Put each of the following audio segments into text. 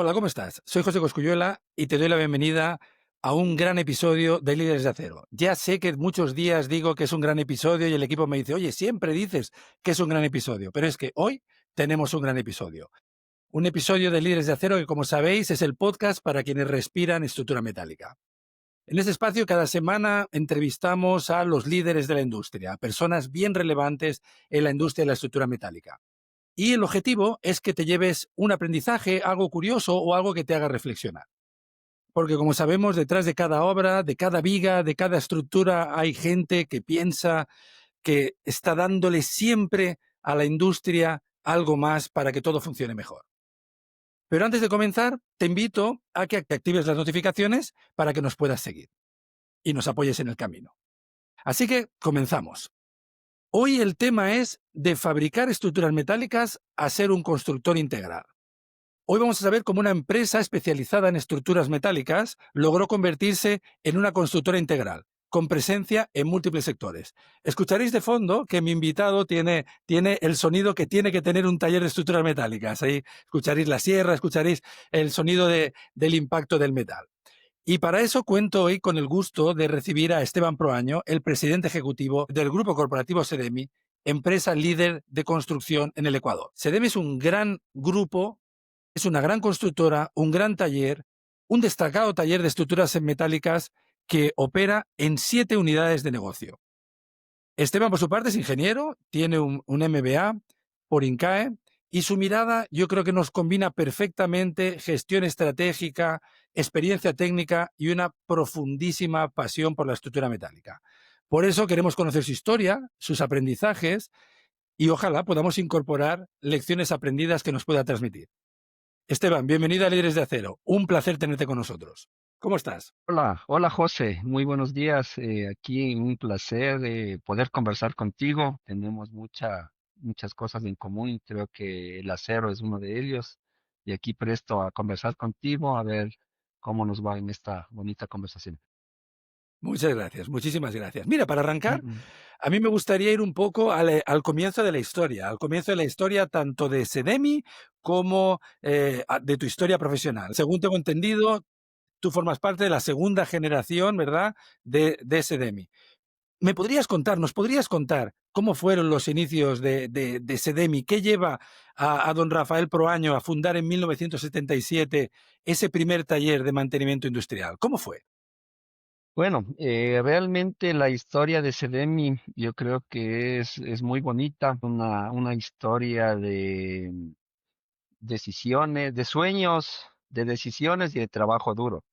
Hola, ¿cómo estás? Soy José Cosculluela y te doy la bienvenida a un gran episodio de Líderes de Acero. Ya sé que muchos días digo que es un gran episodio y el equipo me dice, oye, siempre dices que es un gran episodio, pero es que hoy tenemos un gran episodio. Un episodio de Líderes de Acero que, como sabéis, es el podcast para quienes respiran estructura metálica. En este espacio, cada semana entrevistamos a los líderes de la industria, a personas bien relevantes en la industria de la estructura metálica. Y el objetivo es que te lleves un aprendizaje, algo curioso o algo que te haga reflexionar. Porque como sabemos, detrás de cada obra, de cada viga, de cada estructura, hay gente que piensa, que está dándole siempre a la industria algo más para que todo funcione mejor. Pero antes de comenzar, te invito a que actives las notificaciones para que nos puedas seguir y nos apoyes en el camino. Así que comenzamos. Hoy el tema es de fabricar estructuras metálicas a ser un constructor integral. Hoy vamos a saber cómo una empresa especializada en estructuras metálicas logró convertirse en una constructora integral, con presencia en múltiples sectores. Escucharéis de fondo que mi invitado tiene el sonido que tiene que tener un taller de estructuras metálicas. Ahí escucharéis la sierra, escucharéis el sonido del impacto del metal. Y para eso cuento hoy con el gusto de recibir a Esteban Proaño, el presidente ejecutivo del Grupo Corporativo Sedemi, empresa líder de construcción en el Ecuador. Sedemi es un gran grupo, es una gran constructora, un gran taller, un destacado taller de estructuras metálicas que opera en 7 unidades de negocio. Esteban, por su parte, es ingeniero, tiene un MBA por INCAE y su mirada yo creo que nos combina perfectamente gestión estratégica, experiencia técnica y una profundísima pasión por la estructura metálica. Por eso queremos conocer su historia, sus aprendizajes y ojalá podamos incorporar lecciones aprendidas que nos pueda transmitir. Esteban, bienvenido a Líderes de Acero. Un placer tenerte con nosotros. ¿Cómo estás? Hola, hola José, muy buenos días. Aquí un placer poder conversar contigo. Tenemos muchas cosas en común. Creo que el acero es uno de ellos. Y aquí presto a conversar contigo, a ver cómo nos va en esta bonita conversación. Muchas gracias, muchísimas gracias. Mira, para arrancar, Mm. a mí me gustaría ir un poco al comienzo de la historia, al comienzo de la historia tanto de Sedemi como de tu historia profesional. Según tengo entendido, tú formas parte de la segunda generación, ¿verdad?, de Sedemi. Nos podrías contar cómo fueron los inicios de Sedemi? ¿Qué lleva a don Rafael Proaño a fundar en 1977 ese primer taller de mantenimiento industrial? ¿Cómo fue? Bueno, realmente la historia de Sedemi yo creo que es muy bonita, una historia de decisiones, de sueños, de decisiones y de trabajo duro.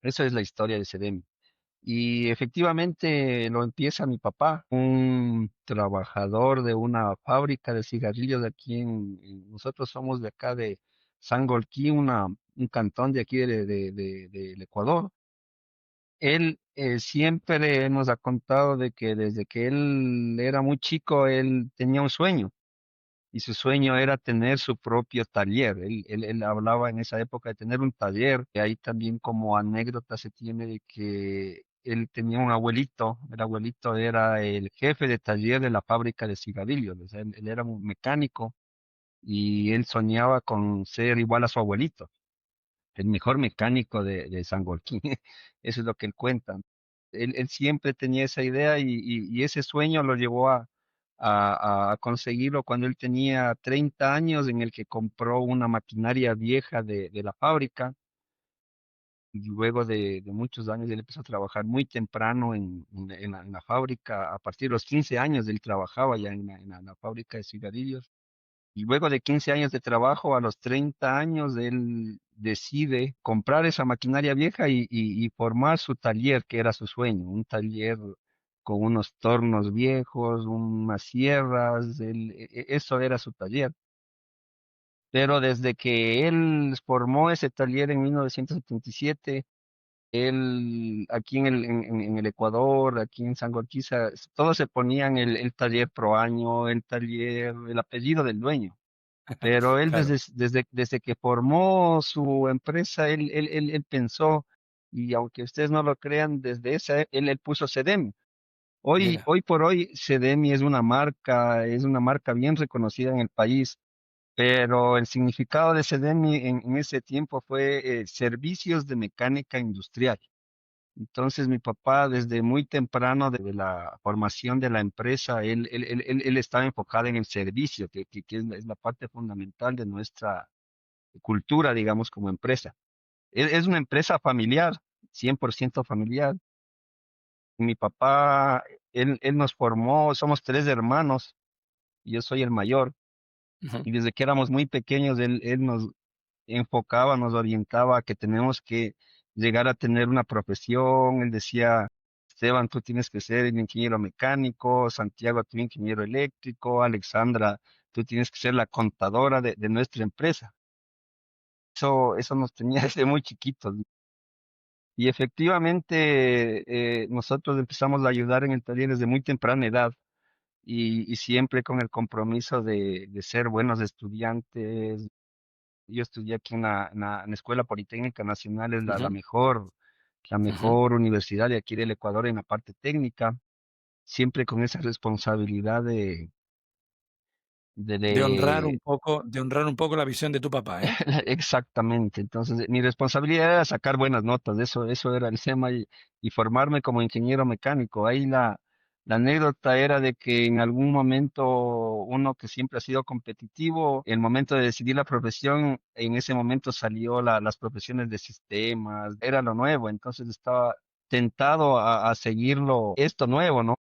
Eso es la historia de Sedemi. Y efectivamente lo empieza mi papá, un trabajador de una fábrica de cigarrillos de aquí nosotros somos de acá de Sangolquí, un cantón de aquí del Ecuador. Él siempre nos ha contado de que desde que él era muy chico, él tenía un sueño y su sueño era tener su propio taller. Él hablaba en esa época de tener un taller. Y ahí también como anécdota se tiene de que él tenía un abuelito. El abuelito era el jefe de taller de la fábrica de cigarrillos. O sea, él era un mecánico y él soñaba con ser igual a su abuelito, el mejor mecánico de Sangolquí. Eso es lo que él cuenta. Él siempre tenía esa idea y ese sueño lo llevó a conseguirlo cuando él tenía 30 años, en el que compró una maquinaria vieja de la fábrica. Y luego de muchos años él empezó a trabajar muy temprano en la fábrica. A partir de los 15 años él trabajaba ya en la fábrica de cigarrillos. Y luego de 15 años de trabajo, a los 30 años, él decide comprar esa maquinaria vieja y formar su taller, que era su sueño, un taller con unos tornos viejos, unas sierras, eso era su taller. Pero desde que él formó ese taller en 1977, él aquí en el Ecuador, aquí en Sangolquiza, todos se ponían el taller Proaño, el taller, el apellido del dueño. Pero él Claro, desde que formó su empresa, él pensó, y aunque ustedes no lo crean, desde esa, él puso Sedemi. mira, Hoy por hoy, Sedemi es una marca bien reconocida en el país. pero el significado de SEDEMI en ese tiempo fue servicios de mecánica industrial. Entonces mi papá desde muy temprano, de la formación de la empresa, él estaba enfocado en el servicio, que es la parte fundamental de nuestra cultura, digamos, como empresa. Es una empresa familiar, 100% familiar. Mi papá, él nos formó, somos tres hermanos, y yo soy el mayor, Ujú, y desde que éramos muy pequeños, él nos enfocaba, nos orientaba a que tenemos que llegar a tener una profesión. Él decía, Esteban, tú tienes que ser el ingeniero mecánico, Santiago, tú ingeniero eléctrico, Alexandra, tú tienes que ser la contadora de nuestra empresa. Eso nos tenía desde muy chiquitos. Y efectivamente, nosotros empezamos a ayudar en el taller desde muy temprana edad y siempre con el compromiso de ser buenos estudiantes. Yo estudié aquí en la Escuela Politécnica Nacional, es ujú, la ujú. mejor universidad de aquí del Ecuador en la parte técnica, siempre con esa responsabilidad de De honrar un poco la visión de tu papá, ¿eh? exactamente. Entonces, mi responsabilidad era sacar buenas notas, eso era el tema y formarme como ingeniero mecánico. Ahí la anécdota era de que en algún momento uno que siempre ha sido competitivo, el momento de decidir la profesión, en ese momento salió las profesiones de sistemas, era lo nuevo, entonces estaba tentado a seguirlo, esto nuevo, ¿no?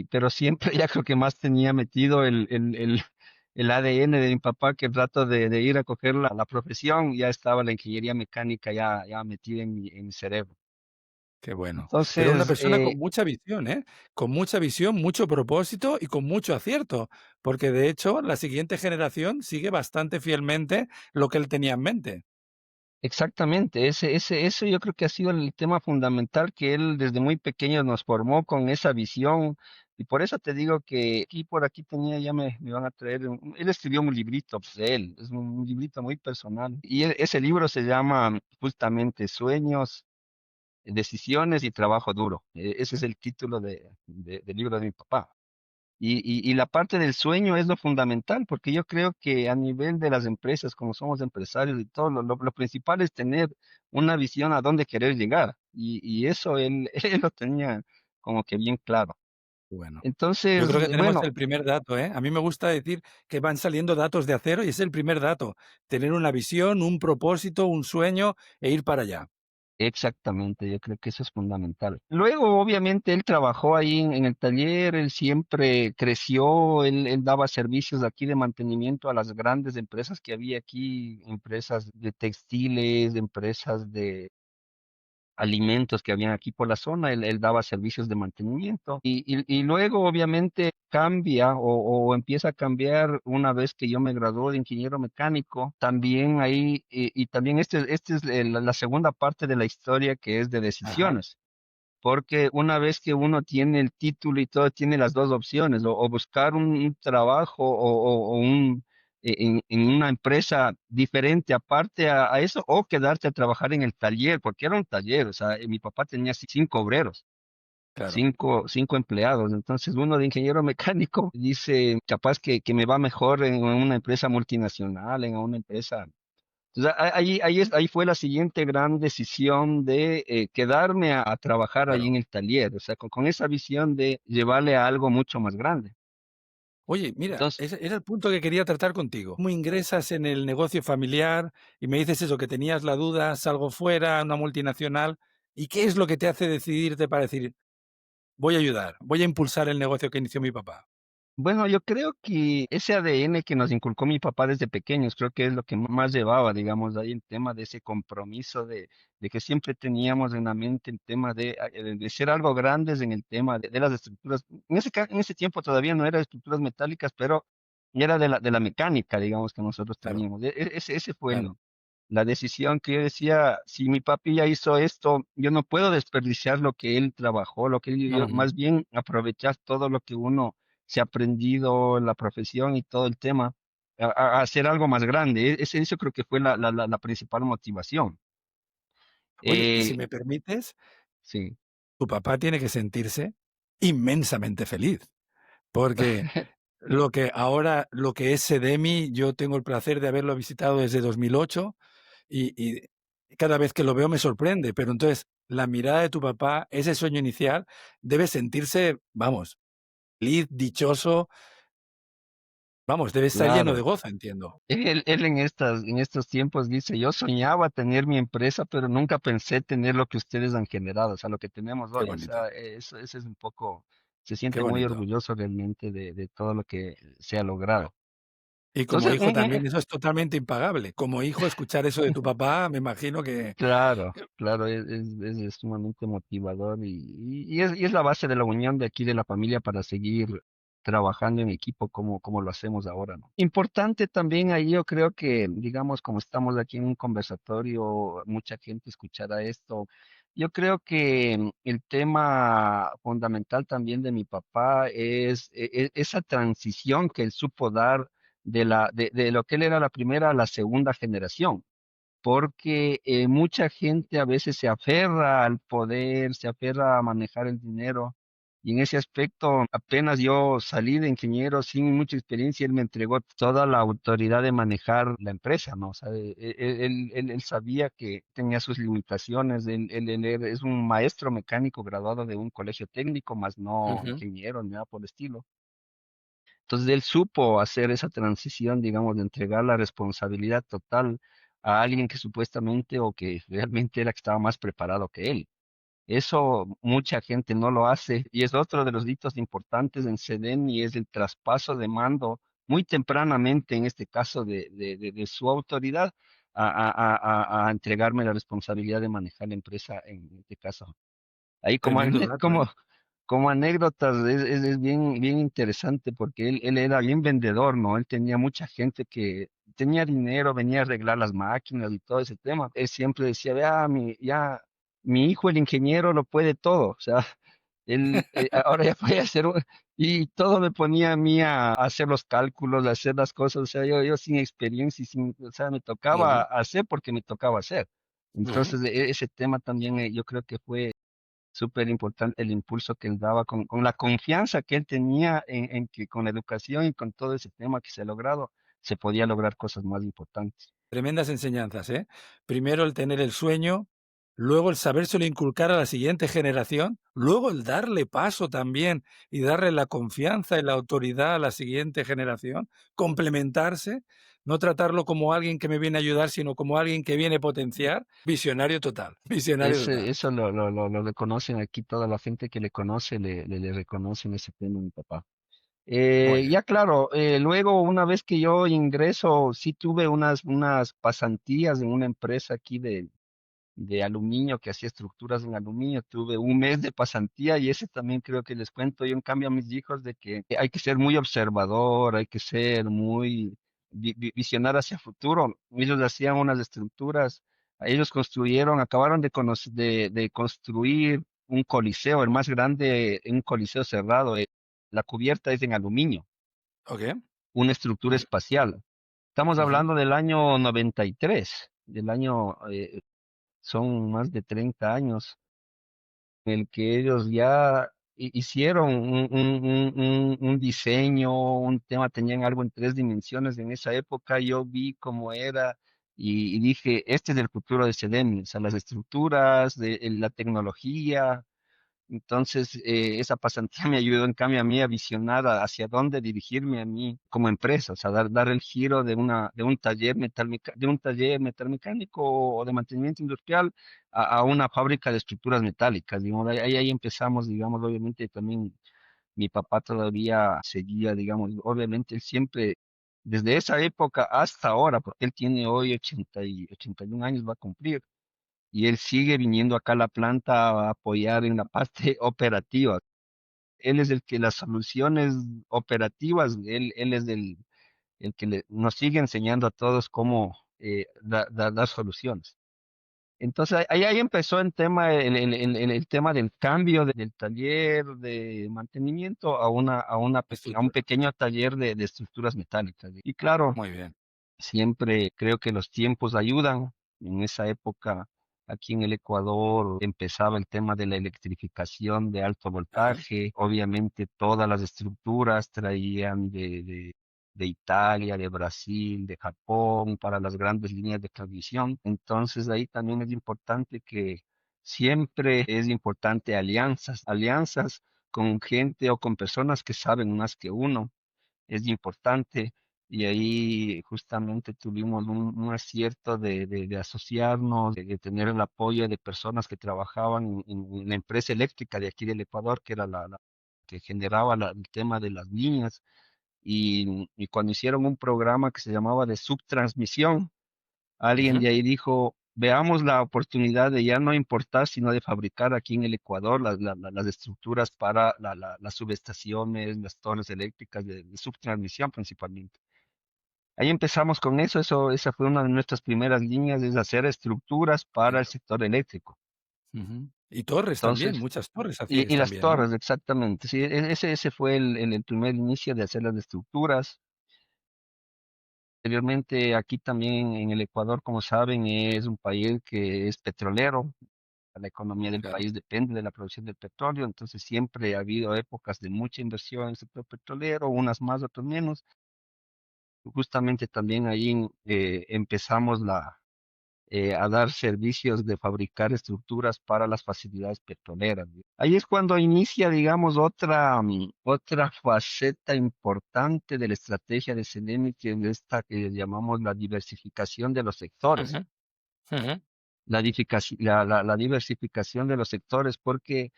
Pero siempre ya creo que más tenía metido el ADN de mi papá que el rato de ir a coger la profesión, ya estaba la ingeniería mecánica ya metida en mi cerebro. Qué bueno. Pero una Entonces, persona con mucha visión, ¿eh? Con mucha visión, mucho propósito y con mucho acierto, porque de hecho la siguiente generación sigue bastante fielmente lo que él tenía en mente. exactamente, eso yo creo que ha sido el tema fundamental que él desde muy pequeño nos formó con esa visión. Y por eso te digo que aquí por aquí tenía, me van a traer, él escribió un librito, pues, de él, es un librito muy personal. Y ese libro se llama justamente Sueños, Decisiones y Trabajo Duro. Ese es el título del libro de mi papá. Y la parte del sueño es lo fundamental, porque yo creo que a nivel de las empresas, como somos empresarios y todo, lo principal es tener una visión a dónde querer llegar. Y eso él, él lo tenía como que bien claro. Bueno, yo Entonces, creo que tenemos bueno, el primer dato, ¿eh? A mí me gusta decir que van saliendo datos de acero y es el primer dato, tener una visión, un propósito, un sueño e ir para allá. exactamente, yo creo que eso es fundamental. Luego, obviamente, él trabajó ahí en el taller, él siempre creció, él daba servicios aquí de mantenimiento a las grandes empresas que había aquí, empresas de textiles, empresas de alimentos que habían aquí por la zona, él daba servicios de mantenimiento y luego obviamente cambia o empieza a cambiar una vez que yo me gradué de ingeniero mecánico, también ahí, y también este es la segunda parte de la historia que es de Ajá, decisiones. Porque una vez que uno tiene el título y todo, tiene las dos opciones, o buscar un trabajo en una empresa diferente aparte a eso, o quedarte a trabajar en el taller, porque era un taller, o sea, mi papá tenía cinco obreros, claro. cinco empleados, entonces uno de ingeniero mecánico dice, capaz que me va mejor en una empresa multinacional, en una empresa. Entonces, ahí fue la siguiente gran decisión de quedarme a trabajar ahí Claro. en el taller, o sea, con esa visión de llevarle a algo mucho más grande. Oye, mira, Entonces, ese era el punto que quería tratar contigo. ¿Cómo ingresas en el negocio familiar y me dices eso, que tenías la duda, salgo fuera, una multinacional? ¿Y qué es lo que te hace decidirte para decir, voy a ayudar, voy a impulsar el negocio que inició mi papá? bueno, yo creo que ese ADN que nos inculcó mi papá desde pequeños, creo que es lo que más llevaba, digamos, ahí el tema de ese compromiso de que siempre teníamos en la mente el tema de ser algo grandes en el tema de las estructuras. En ese tiempo todavía no eran estructuras metálicas, pero era de la mecánica, digamos, que nosotros Claro, teníamos. Ese fue claro. la decisión que yo decía, si mi papi ya hizo esto, yo no puedo desperdiciar lo que él trabajó, lo que Ujú. más bien aprovechar todo lo que uno se ha aprendido, la profesión y todo el tema, a hacer algo más grande. Eso creo que fue la principal motivación. Oye, y si Eh, me permites, sí. tu papá tiene que sentirse inmensamente feliz, porque lo que es Sedemi, yo tengo el placer de haberlo visitado desde 2008 y cada vez que lo veo me sorprende, pero entonces la mirada de tu papá, ese sueño inicial, debe sentirse, vamos, feliz, dichoso, vamos, debe estar lleno de Claro. gozo, entiendo. Él en estos tiempos dice, yo soñaba tener mi empresa, pero nunca pensé tener lo que ustedes han generado, o sea, lo que tenemos Qué hoy. O bonito, sea, eso es un poco, se qué siente muy bonito. orgulloso realmente de todo lo que se ha logrado. Y como Entonces, hijo también, eso es totalmente impagable. Como hijo, escuchar eso de tu papá, me imagino claro, que claro, es sumamente motivador y es la base de la unión de aquí de la familia para seguir trabajando en equipo como lo hacemos ahora, ¿no? Importante también ahí yo creo que, digamos, como estamos aquí en un conversatorio, mucha gente escuchará esto. Yo creo que el tema fundamental también de mi papá es esa transición que él supo dar de lo que él era la primera a la segunda generación porque mucha gente a veces se aferra al poder, se aferra a manejar el dinero. Y en ese aspecto, apenas yo salí de ingeniero sin mucha experiencia, él me entregó toda la autoridad de manejar la empresa, ¿no? O sea, él sabía que tenía sus limitaciones. Él es un maestro mecánico graduado de un colegio técnico, más no ujú, ingeniero ni nada por el estilo. Entonces él supo hacer esa transición, digamos, de entregar la responsabilidad total a alguien que supuestamente o que realmente era que estaba más preparado que él. Eso mucha gente no lo hace y es otro de los hitos importantes en SEDEN y es el traspaso de mando muy tempranamente, en este caso de su autoridad, a entregarme la responsabilidad de manejar la empresa en este caso. Ahí tremendo dato, ¿eh? como anécdotas es bien interesante porque él era bien vendedor, ¿no? Él tenía mucha gente que tenía dinero, venía a arreglar las máquinas y todo ese tema. Él siempre decía, vea, mi hijo el ingeniero lo puede todo. O sea, él ahora ya puede hacer y todo me ponía a mí a hacer los cálculos, a hacer las cosas. O sea, yo sin experiencia y sin, o sea, me tocaba Bien. hacer porque me tocaba hacer. Ujú. Entonces, ese tema también yo creo que fue súper importante el impulso que él daba con la confianza que él tenía en que con la educación y con todo ese tema que se ha logrado, se podía lograr cosas más importantes. Tremendas enseñanzas, ¿eh? Primero el tener el sueño, luego el sabérselo inculcar a la siguiente generación, luego el darle paso también y darle la confianza y la autoridad a la siguiente generación, complementarse, no tratarlo como alguien que me viene a ayudar, sino como alguien que viene a potenciar. Visionario total, visionario total. Eso lo reconocen aquí, toda la gente que le conoce le reconocen ese tema a mi papá. Muy bien. Ya claro, luego una vez que yo ingreso, sí tuve unas pasantías en una empresa aquí de aluminio, que hacía estructuras en aluminio. Tuve un mes de pasantía y ese también creo que les cuento yo en cambio a mis hijos de que hay que ser muy observador, hay que ser muy visionar hacia futuro. Ellos hacían unas estructuras, ellos construyeron, acabaron de construir un coliseo, el más grande, un coliseo cerrado. La cubierta es en aluminio, Okey. una estructura Muy espacial. Estamos ujú. hablando del año 93, del año son más de 30 años en el que ellos ya hicieron un diseño, un tema, tenían algo en tres dimensiones en esa época, yo vi cómo era y dije, este es el futuro de Sedem, o sea, las estructuras, la tecnología, entonces, esa pasantía me ayudó en cambio a mí a visionar hacia dónde dirigirme a mí como empresa, o sea, dar el giro de un taller de un taller metalmecánico o de mantenimiento industrial a una fábrica de estructuras metálicas. Digamos, ahí empezamos, digamos, obviamente también mi papá todavía seguía, digamos, obviamente él siempre, desde esa época hasta ahora, porque él tiene hoy 81 años, va a cumplir y él sigue viniendo acá a la planta a apoyar en la parte operativa. Él es el que las soluciones operativas, él es el que nos sigue enseñando a todos cómo dar soluciones. Entonces ahí empezó el tema del cambio del taller de mantenimiento a un Estructura. pequeño taller de estructuras metálicas. Y claro, Muy bien. siempre creo que los tiempos ayudan. En esa época Aquí en el Ecuador empezaba el tema de la electrificación de alto Ajá. voltaje. Obviamente todas las estructuras traían de Italia, de Brasil, de Japón para las grandes líneas de transmisión. Entonces ahí también es importante que siempre es importante alianzas, alianzas con gente o con personas que saben más que uno es importante y ahí justamente tuvimos un acierto de asociarnos, de tener el apoyo de personas que trabajaban en la empresa eléctrica de aquí del Ecuador, que era la que generaba el tema de las líneas y cuando hicieron un programa que se llamaba de subtransmisión, alguien Ujú. de ahí dijo, veamos la oportunidad de ya no importar, sino de fabricar aquí en el Ecuador las estructuras para las subestaciones, las torres eléctricas de subtransmisión principalmente. Ahí empezamos con esa fue una de nuestras primeras líneas, es hacer estructuras para el Entiendo. sector eléctrico. Ujú. Y torres también, Entonces, muchas torres y hacíais las también, ¿no? torres, exactamente. Sí, ese fue el primer inicio de hacer las estructuras. Anteriormente, aquí también en el Ecuador, como saben, es un país que es petrolero. La economía del Claro. país depende de la producción del petróleo, entonces siempre ha habido épocas de mucha inversión en el sector petrolero, unas más, otras menos. Justamente también ahí empezamos a dar servicios de fabricar estructuras para las facilidades petroleras. Ahí es cuando inicia, digamos, otra faceta importante de la estrategia de Seleni, que es esta que llamamos la diversificación de los sectores. Ujú, ujú, La diversificación de los sectores, porque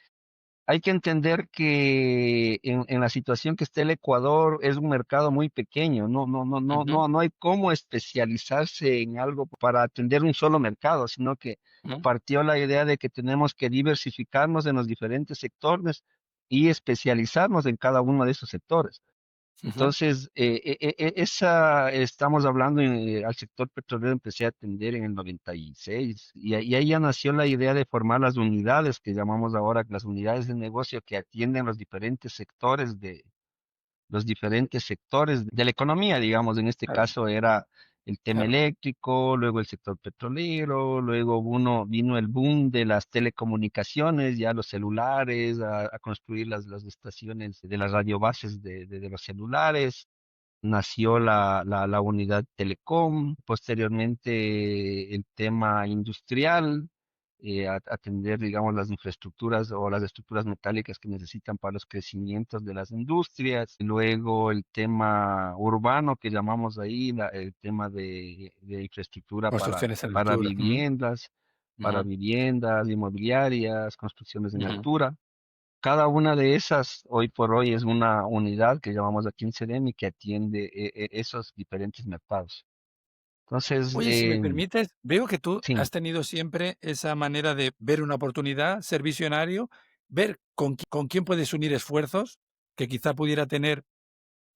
hay que entender que en la situación que está el Ecuador es un mercado muy pequeño, ujú, no hay cómo especializarse en algo para atender un solo mercado, sino que ujú, partió la idea de que tenemos que diversificarnos en los diferentes sectores y especializarnos en cada uno de esos sectores. ujú. Entonces, estamos hablando al sector petrolero, empecé a atender en el 96 y ahí ya nació la idea de formar las unidades que llamamos ahora las unidades de negocio que atienden los diferentes sectores de la economía, digamos, en este Claro, caso era el tema claro. eléctrico, luego el sector petrolero, luego vino el boom de las telecomunicaciones, ya los celulares, a construir las estaciones de las radiobases de los celulares, nació la unidad Telecom, posteriormente el tema industrial, atender, digamos, las infraestructuras o las estructuras metálicas que necesitan para los crecimientos de las industrias, luego el tema urbano que llamamos ahí, el tema de infraestructura Construcciones en para altura. Ujú, viviendas, para ujú, viviendas, inmobiliarias, construcciones en ujú. altura. Cada una de esas, hoy por hoy, es una unidad que llamamos aquí en CDM que atiende esos diferentes mercados. Entonces, Oye, si me permites, veo que tú sí, has tenido siempre esa manera de ver una oportunidad, ser visionario, ver con quién puedes unir esfuerzos, que quizá pudiera tener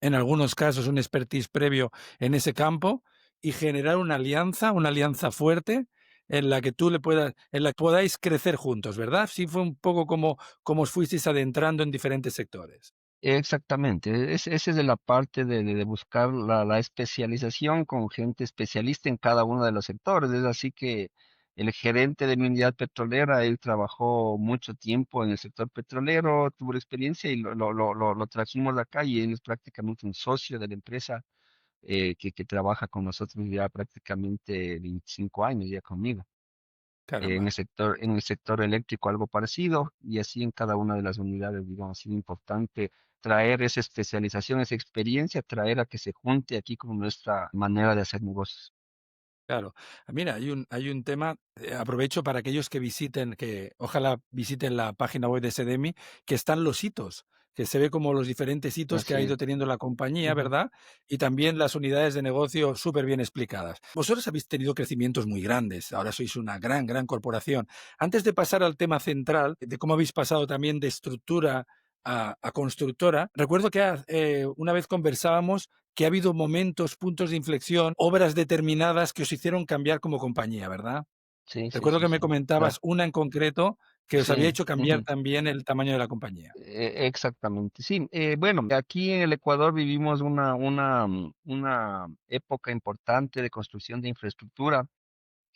en algunos casos un expertise previo en ese campo y generar una alianza fuerte en la que tú le puedas, en la que podáis crecer juntos, ¿verdad? Sí fue un poco como os fuisteis adentrando en diferentes sectores. exactamente. Esa es de la parte de buscar la especialización con gente especialista en cada uno de los sectores. Es así que el gerente de mi unidad petrolera, él trabajó mucho tiempo en el sector petrolero, tuvo experiencia y lo trajimos acá y él es prácticamente un socio de la empresa que trabaja con nosotros ya prácticamente 25 años ya conmigo. Caramba. En el sector eléctrico algo parecido y así en cada una de las unidades, digamos, ha sido importante traer esa especialización, esa experiencia, traer a que se junte aquí con nuestra manera de hacer negocios. Claro. Mira, hay un tema, aprovecho para aquellos que visiten, que ojalá visiten la página web de Sedemi, que están los hitos, que se ve como los diferentes hitos que Así ha ido es. teniendo la compañía, Ujú. ¿verdad? Y también las unidades de negocio súper bien explicadas. Vosotros habéis tenido crecimientos muy grandes, ahora sois una gran corporación. Antes de pasar al tema central, de cómo habéis pasado también de estructura a constructora, recuerdo que una vez conversábamos que ha habido momentos, puntos de inflexión, obras determinadas que os hicieron cambiar como compañía, ¿verdad? Sí, sí, Recuerdo sí, que me sí, comentabas claro. una en concreto que os había Sí. hecho cambiar Ujú. también el tamaño de la compañía. Exactamente, sí. Bueno, aquí en el Ecuador vivimos una época importante de construcción de infraestructura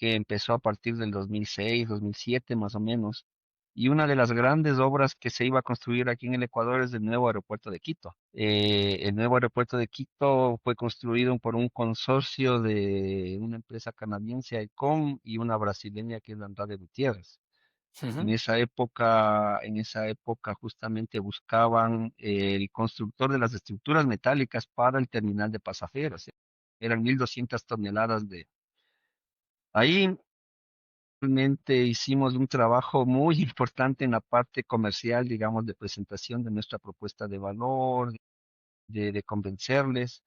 que empezó a partir del 2006, 2007 más o menos. Y una de las grandes obras que se iba a construir aquí en el Ecuador es el nuevo aeropuerto de Quito. El nuevo aeropuerto de Quito fue construido por un consorcio de una empresa canadiense, ICOM, y una brasileña que es la Andrade Gutiérrez. Ujú, En esa época justamente buscaban el constructor de las estructuras metálicas para el terminal de pasajeros. Eran 1.200 toneladas de... Ahí realmente hicimos un trabajo muy importante en la parte comercial, digamos, de presentación de nuestra propuesta de valor, de convencerles.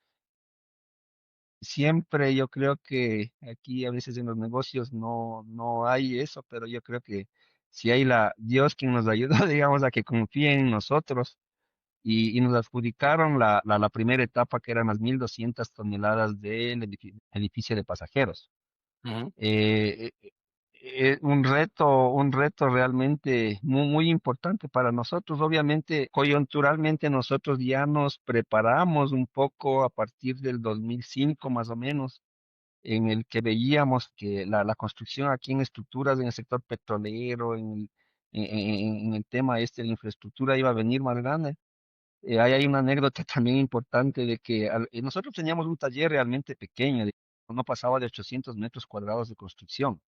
Siempre yo creo que aquí a veces en los negocios no hay eso, pero yo creo que si hay Dios quien nos ayudó, digamos, a que confíen en nosotros y nos adjudicaron la primera etapa que eran las 1.200 toneladas del edificio de pasajeros. ujú, Un reto realmente muy importante para nosotros. Obviamente, coyunturalmente nosotros ya nos preparamos un poco a partir del 2005 más o menos, en el que veíamos que la construcción aquí en estructuras en el sector petrolero, en el tema este de la infraestructura iba a venir más grande. Ahí hay una anécdota también importante de que nosotros teníamos un taller realmente pequeño, no pasaba de 800 metros cuadrados de construcción.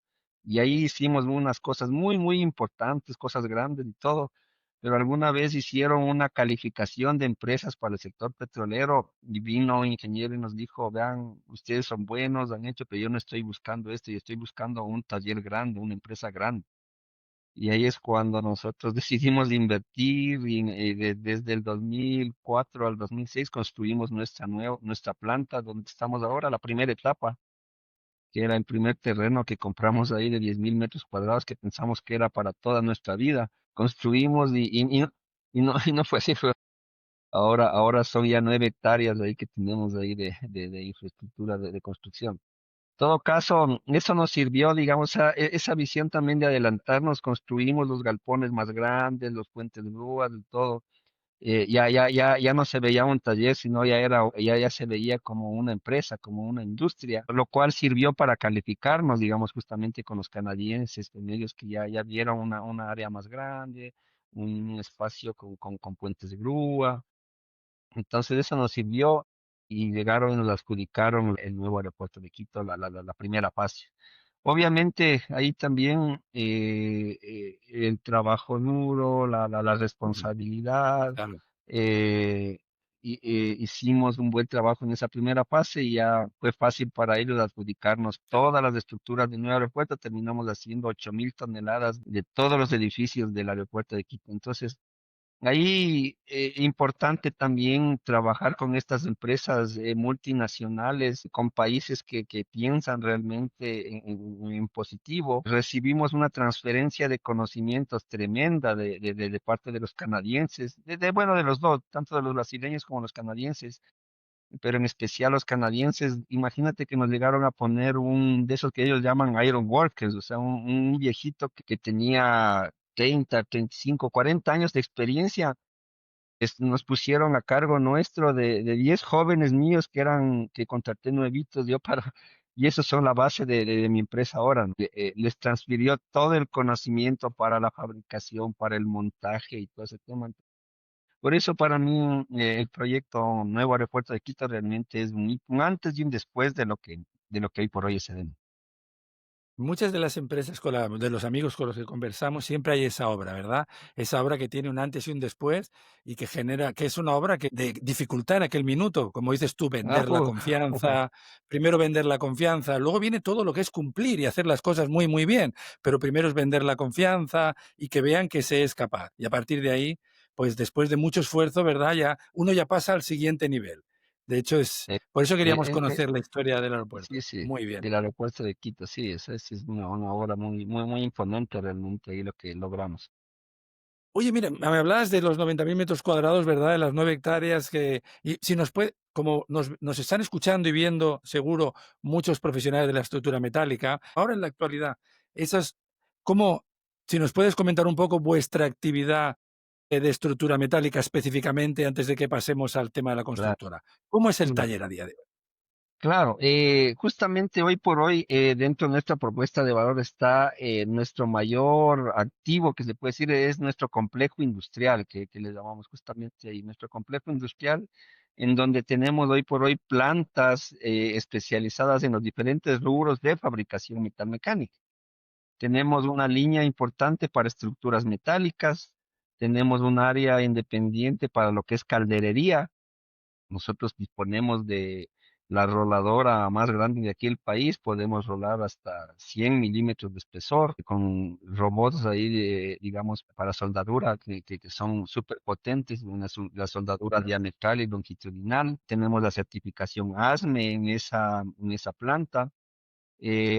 Y ahí hicimos unas cosas muy importantes, cosas grandes y todo. Pero alguna vez hicieron una calificación de empresas para el sector petrolero y vino un ingeniero y nos dijo, vean, ustedes son buenos, han hecho, pero yo no estoy buscando esto, yo estoy buscando un taller grande, una empresa grande. Y ahí es cuando nosotros decidimos invertir y, desde el 2004 al 2006 construimos nuestra planta donde estamos ahora, la primera etapa, que era el primer terreno que compramos ahí de 10.000 metros cuadrados que pensamos que era para toda nuestra vida. Construimos y no fue así. Ahora son ya 9 hectáreas ahí que tenemos ahí de infraestructura de construcción todo caso, eso nos sirvió, digamos, esa visión también de adelantarnos, construimos los galpones más grandes, los puentes de grúas, y todo. Ya no se veía un taller, sino ya se veía como una empresa, como una industria, lo cual sirvió para calificarnos, digamos, justamente con los canadienses, con ellos que ya vieron una área más grande, un espacio con puentes de grúa. Entonces eso nos sirvió y llegaron y nos adjudicaron el nuevo aeropuerto de Quito, la primera fase. Obviamente ahí también el trabajo duro, la ujú, responsabilidad, claro. eh, hicimos un buen trabajo en esa primera fase y ya fue fácil para ellos adjudicarnos todas las estructuras del nuevo aeropuerto. Terminamos haciendo 8.000 toneladas de todos los edificios del aeropuerto de Quito. Entonces, ahí importante también trabajar con estas empresas multinacionales, con países que piensan realmente en positivo. Recibimos una transferencia de conocimientos tremenda de parte de los canadienses, bueno, de los dos, tanto de los brasileños como los canadienses, pero en especial los canadienses. Imagínate que nos llegaron a poner un de esos que ellos llaman Iron Workers, o sea, un viejito que tenía 30, 35, 40 años de experiencia nos pusieron a cargo nuestro de 10 jóvenes míos que contraté nuevitos yo para, y esos son la base de mi empresa ahora, ¿no? Les transfirió todo el conocimiento para la fabricación, para el montaje y todo ese tema. Por eso para mí el proyecto Nuevo Aeropuerto de Quito realmente es un antes y un después de lo que hoy por hoy es EDEN. Muchas de las empresas de los amigos con los que conversamos, siempre hay esa obra, ¿verdad? Esa obra que tiene un antes y un después y que genera, que es una obra que de dificultad en aquel minuto, como dices tú, Ah, vender la confianza, primero vender la confianza, luego viene todo lo que es cumplir y hacer las cosas muy bien, pero primero es vender la confianza y que vean que se es capaz. Y a partir de ahí, pues después de mucho esfuerzo, ¿verdad? Uno ya pasa al siguiente nivel. De hecho, eh, por eso queríamos eh, eh, conocer la historia del sí, aeropuerto. sí, Muy bien. del aeropuerto de Quito, sí, esa sí es una obra muy imponente realmente ahí lo que logramos. Oye, mira, me hablabas de los 90.000 metros cuadrados, ¿verdad? De las 9 hectáreas y si nos puede, como nos están escuchando y viendo, seguro, muchos profesionales de la estructura metálica, ahora en la actualidad, esas, ¿cómo, si nos puedes comentar un poco vuestra actividad de estructura metálica específicamente antes de que pasemos al tema de la Claro, constructora? ¿Cómo es el claro. taller a día de hoy? Claro, justamente hoy por hoy dentro de nuestra propuesta de valor está nuestro mayor activo, que se puede decir es nuestro complejo industrial, que le llamamos justamente ahí, nuestro complejo industrial, en donde tenemos hoy por hoy plantas especializadas en los diferentes rubros de fabricación metalmecánica. Tenemos una línea importante para estructuras metálicas, tenemos un área independiente para lo que es calderería. Nosotros disponemos de la roladora más grande de aquí el país, podemos rolar hasta 100 milímetros de espesor, con robots ahí, digamos, para soldadura que son súper potentes, la soldadura diametral y longitudinal. Tenemos la certificación ASME en esa planta.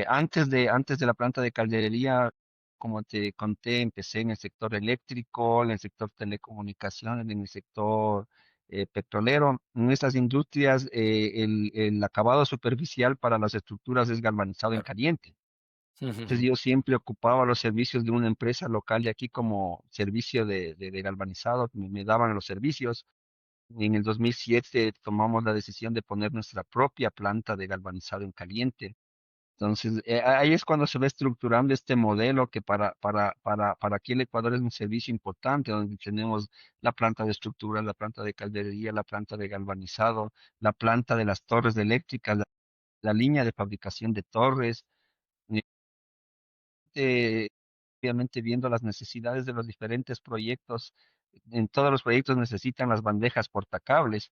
Antes de la planta de calderería, como te conté, empecé en el sector eléctrico, en el sector telecomunicaciones, en el sector petrolero. En estas industrias, el acabado superficial para las estructuras es galvanizado en Claro. caliente. Entonces Ujú. yo siempre ocupaba los servicios de una empresa local de aquí como servicio de galvanizado, me daban los servicios. En el 2007 tomamos la decisión de poner nuestra propia planta de galvanizado en caliente. Entonces, ahí es cuando se va estructurando este modelo que para aquí el Ecuador es un servicio importante, donde tenemos la planta de estructura, la planta de calderería, la planta de galvanizado, la planta de las torres eléctricas, la línea de fabricación de torres, eh, obviamente viendo las necesidades de los diferentes proyectos. En todos los proyectos necesitan las bandejas portacables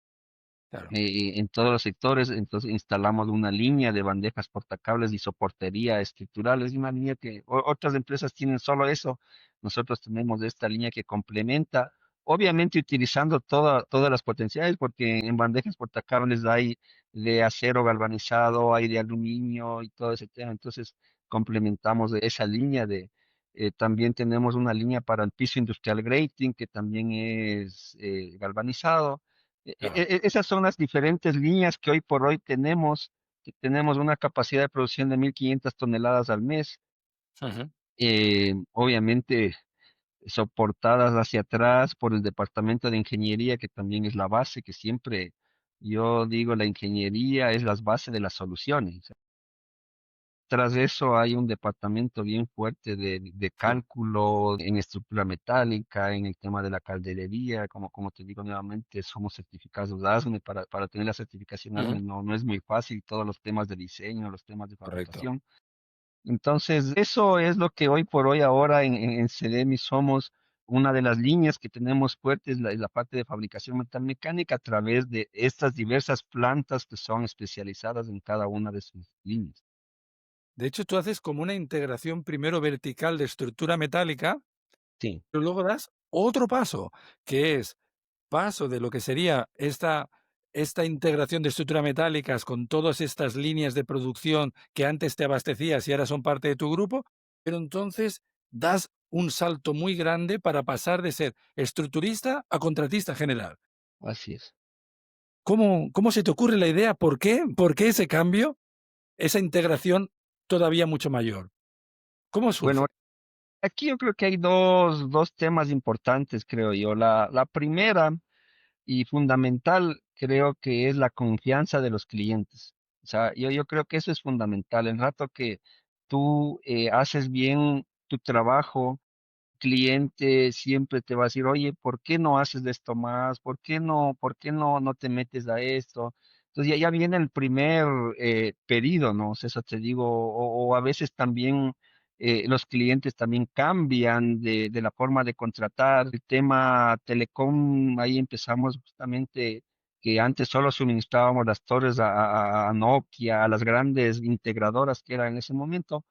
Claro. en todos los sectores, entonces instalamos una línea de bandejas portacables y soportería estructural. Es una línea que otras empresas tienen solo eso, nosotros tenemos esta línea que complementa, obviamente utilizando todas las potencialidades, porque en bandejas portacables hay de acero galvanizado, hay de aluminio y todo ese tema, entonces complementamos de esa línea también tenemos una línea para el piso industrial grating, que también es galvanizado. Claro. Esas son las diferentes líneas que hoy por hoy tenemos, que tenemos una capacidad de producción de 1.500 toneladas al mes, Ujú. obviamente soportadas hacia atrás por el departamento de ingeniería, que también es la base, que siempre yo digo, la ingeniería es las bases de las soluciones. Tras eso hay un departamento bien fuerte de Sí. cálculo en estructura metálica, en el tema de la calderería, como te digo nuevamente, somos certificados ASME. Para tener la certificación ASME Ujú. no es muy fácil, todos los temas de diseño, los temas de Correcto. fabricación. Entonces, eso es lo que hoy por hoy ahora en CDMI somos una de las líneas que tenemos fuertes, la parte de fabricación metalmecánica a través de estas diversas plantas que son especializadas en cada una de sus líneas. De hecho, tú haces como una integración primero vertical de estructura metálica, Sí, pero luego das otro paso, que es paso de lo que sería esta integración de estructuras metálicas con todas estas líneas de producción que antes te abastecías y ahora son parte de tu grupo, pero entonces das un salto muy grande para pasar de ser estructurista a contratista general. así es. ¿Cómo se te ocurre la idea? ¿Por qué? ¿Por qué ese cambio? Esa integración todavía mucho mayor. ¿Cómo Bueno, surge? aquí yo creo que hay dos temas importantes, creo yo. La primera y fundamental creo que es la confianza de los clientes. O sea, yo creo que eso es fundamental. El rato que tú haces bien tu trabajo, cliente siempre te va a decir, oye, ¿por qué no haces de esto más? Por qué no te metes a esto? Entonces ya viene el primer pedido, ¿no? O sea, eso te digo, o a veces también los clientes también cambian de la forma de contratar. El tema telecom, ahí empezamos justamente que antes solo suministrábamos las torres a Nokia, a las grandes integradoras que eran en ese momento,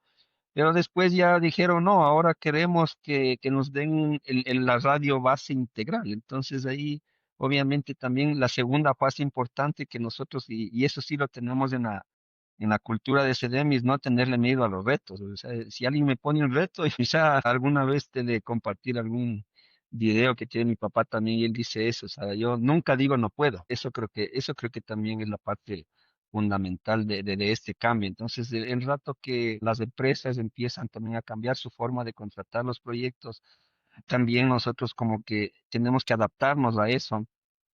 pero después ya dijeron, no, ahora queremos que nos den la radio base integral. Entonces ahí, obviamente, también la segunda fase importante que nosotros, y eso sí lo tenemos en la cultura de CDM, es no tenerle miedo a los retos. O sea, si alguien me pone un reto, y quizá alguna vez te de compartir algún video que tiene mi papá también, y él dice eso. O sea, yo nunca digo no puedo. Eso creo que también es la parte fundamental de este cambio. Entonces, el rato que las empresas empiezan también a cambiar su forma de contratar los proyectos, también nosotros como que tenemos que adaptarnos a eso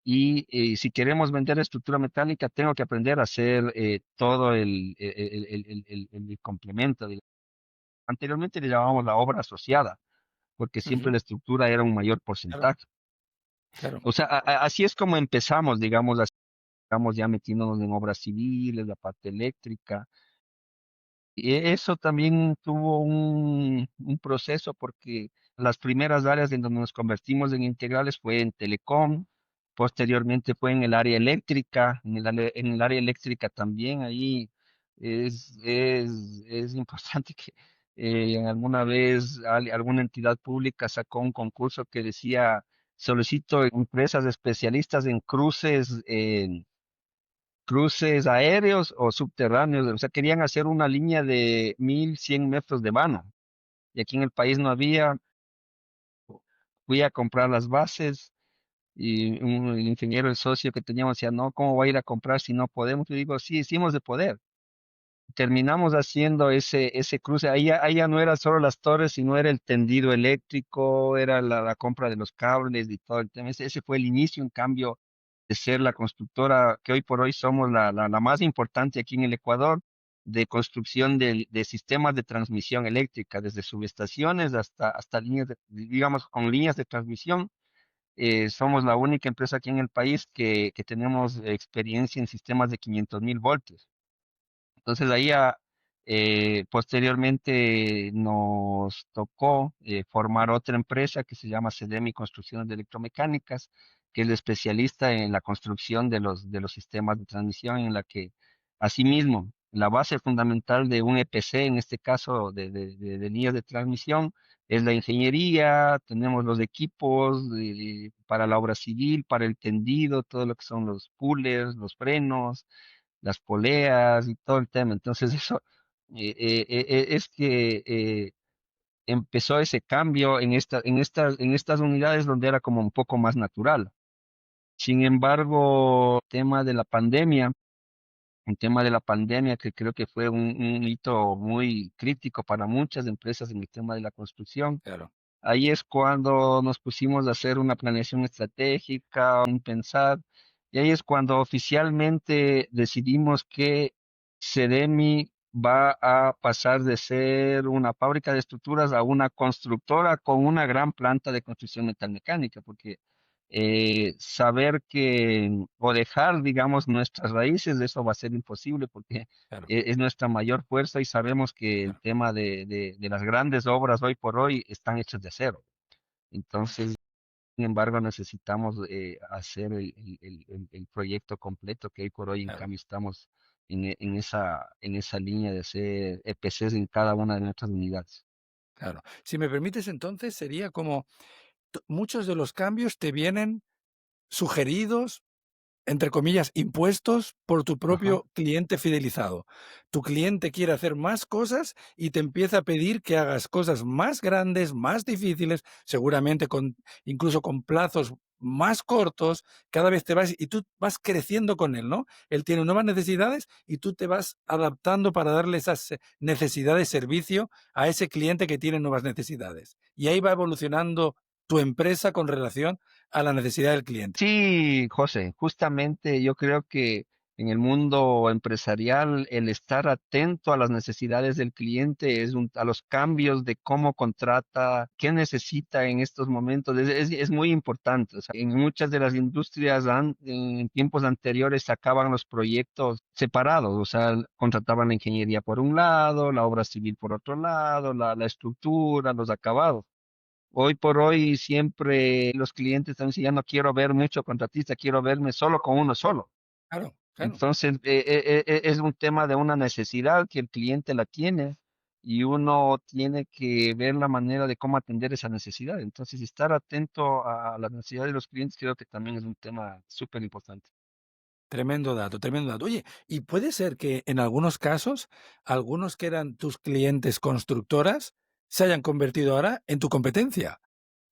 si queremos vender estructura metálica, tengo que aprender a hacer todo el complemento. Anteriormente le llamábamos la obra asociada, porque siempre Ujú. la estructura era un mayor Claro, porcentaje. claro. O sea, así es como empezamos, digamos, estamos ya metiéndonos en obras civiles, la parte eléctrica. Y eso también tuvo un proceso porque las primeras áreas en donde nos convertimos en integrales fue en telecom, posteriormente fue en el área eléctrica, en el área eléctrica también ahí es importante que alguna vez alguna entidad pública sacó un concurso que decía solicito empresas especialistas en cruces aéreos o subterráneos, o sea, querían hacer una línea de 1.100 metros de vano, y aquí en el país no había, fui a comprar las bases, y el ingeniero, el socio que teníamos, decía, no, ¿cómo va a ir a comprar si no podemos? Yo digo, sí, hicimos de poder. Terminamos haciendo ese cruce, ahí ya no era solo las torres, sino era el tendido eléctrico, era la compra de los cables y todo el tema. Ese fue el inicio, en cambio, de ser la constructora que hoy por hoy somos la más importante aquí en el Ecuador, de construcción de sistemas de transmisión eléctrica, desde subestaciones hasta líneas digamos, con líneas de transmisión. Somos la única empresa aquí en el país que tenemos experiencia en sistemas de 500.000 voltios. Entonces ahí posteriormente nos tocó formar otra empresa que se llama Cedemi Construcciones de Electromecánicas, que es la especialista en la construcción de los sistemas de transmisión, en la que asimismo la base fundamental de un EPC, en este caso de líneas de transmisión, es la ingeniería. Tenemos los equipos para la obra civil, para el tendido, todo lo que son los pullers, los frenos, las poleas y todo el tema. Entonces eso es que empezó ese cambio en estas unidades donde era como un poco más natural. Sin embargo, el tema de la pandemia, que creo que fue un hito muy crítico para muchas empresas en el tema de la construcción. Claro, Ahí es cuando nos pusimos a hacer una planeación estratégica, un pensar, y ahí es cuando oficialmente decidimos que Sedemi va a pasar de ser una fábrica de estructuras a una constructora con una gran planta de construcción metalmecánica, porque saber o dejar, digamos, nuestras raíces, eso va a ser imposible porque claro, es nuestra mayor fuerza, y sabemos que el claro, tema de las grandes obras hoy por hoy están hechas de acero. Entonces, sin embargo, necesitamos hacer el proyecto completo, que hoy por hoy en claro, cambio estamos en esa línea de hacer EPCs en cada una de nuestras unidades. claro. Si me permites, entonces sería como muchos de los cambios te vienen sugeridos, entre comillas, impuestos por tu Ajá. propio cliente fidelizado. Tu cliente quiere hacer más cosas y te empieza a pedir que hagas cosas más grandes, más difíciles, seguramente incluso con plazos más cortos, cada vez te vas y tú vas creciendo con él, ¿no? Él tiene nuevas necesidades y tú te vas adaptando para darle esas necesidades de servicio a ese cliente que tiene nuevas necesidades. Y ahí va evolucionando tu empresa con relación a la necesidad del cliente. Sí, José, justamente yo creo que en el mundo empresarial el estar atento a las necesidades del cliente a los cambios de cómo contrata, qué necesita en estos momentos, es muy importante. O sea, en muchas de las industrias en tiempos anteriores sacaban los proyectos separados, o sea, contrataban la ingeniería por un lado, la obra civil por otro lado, la estructura, los acabados. Hoy por hoy siempre los clientes están diciendo, ya no quiero ver mucho contratista, quiero verme solo con uno solo. Claro, claro. Entonces, es un tema de una necesidad que el cliente la tiene, y uno tiene que ver la manera de cómo atender esa necesidad. Entonces, estar atento a las necesidades de los clientes creo que también es un tema súper importante. Tremendo dato, tremendo dato. Oye, ¿y puede ser que en algunos casos, algunos que eran tus clientes constructoras se hayan convertido ahora en tu competencia?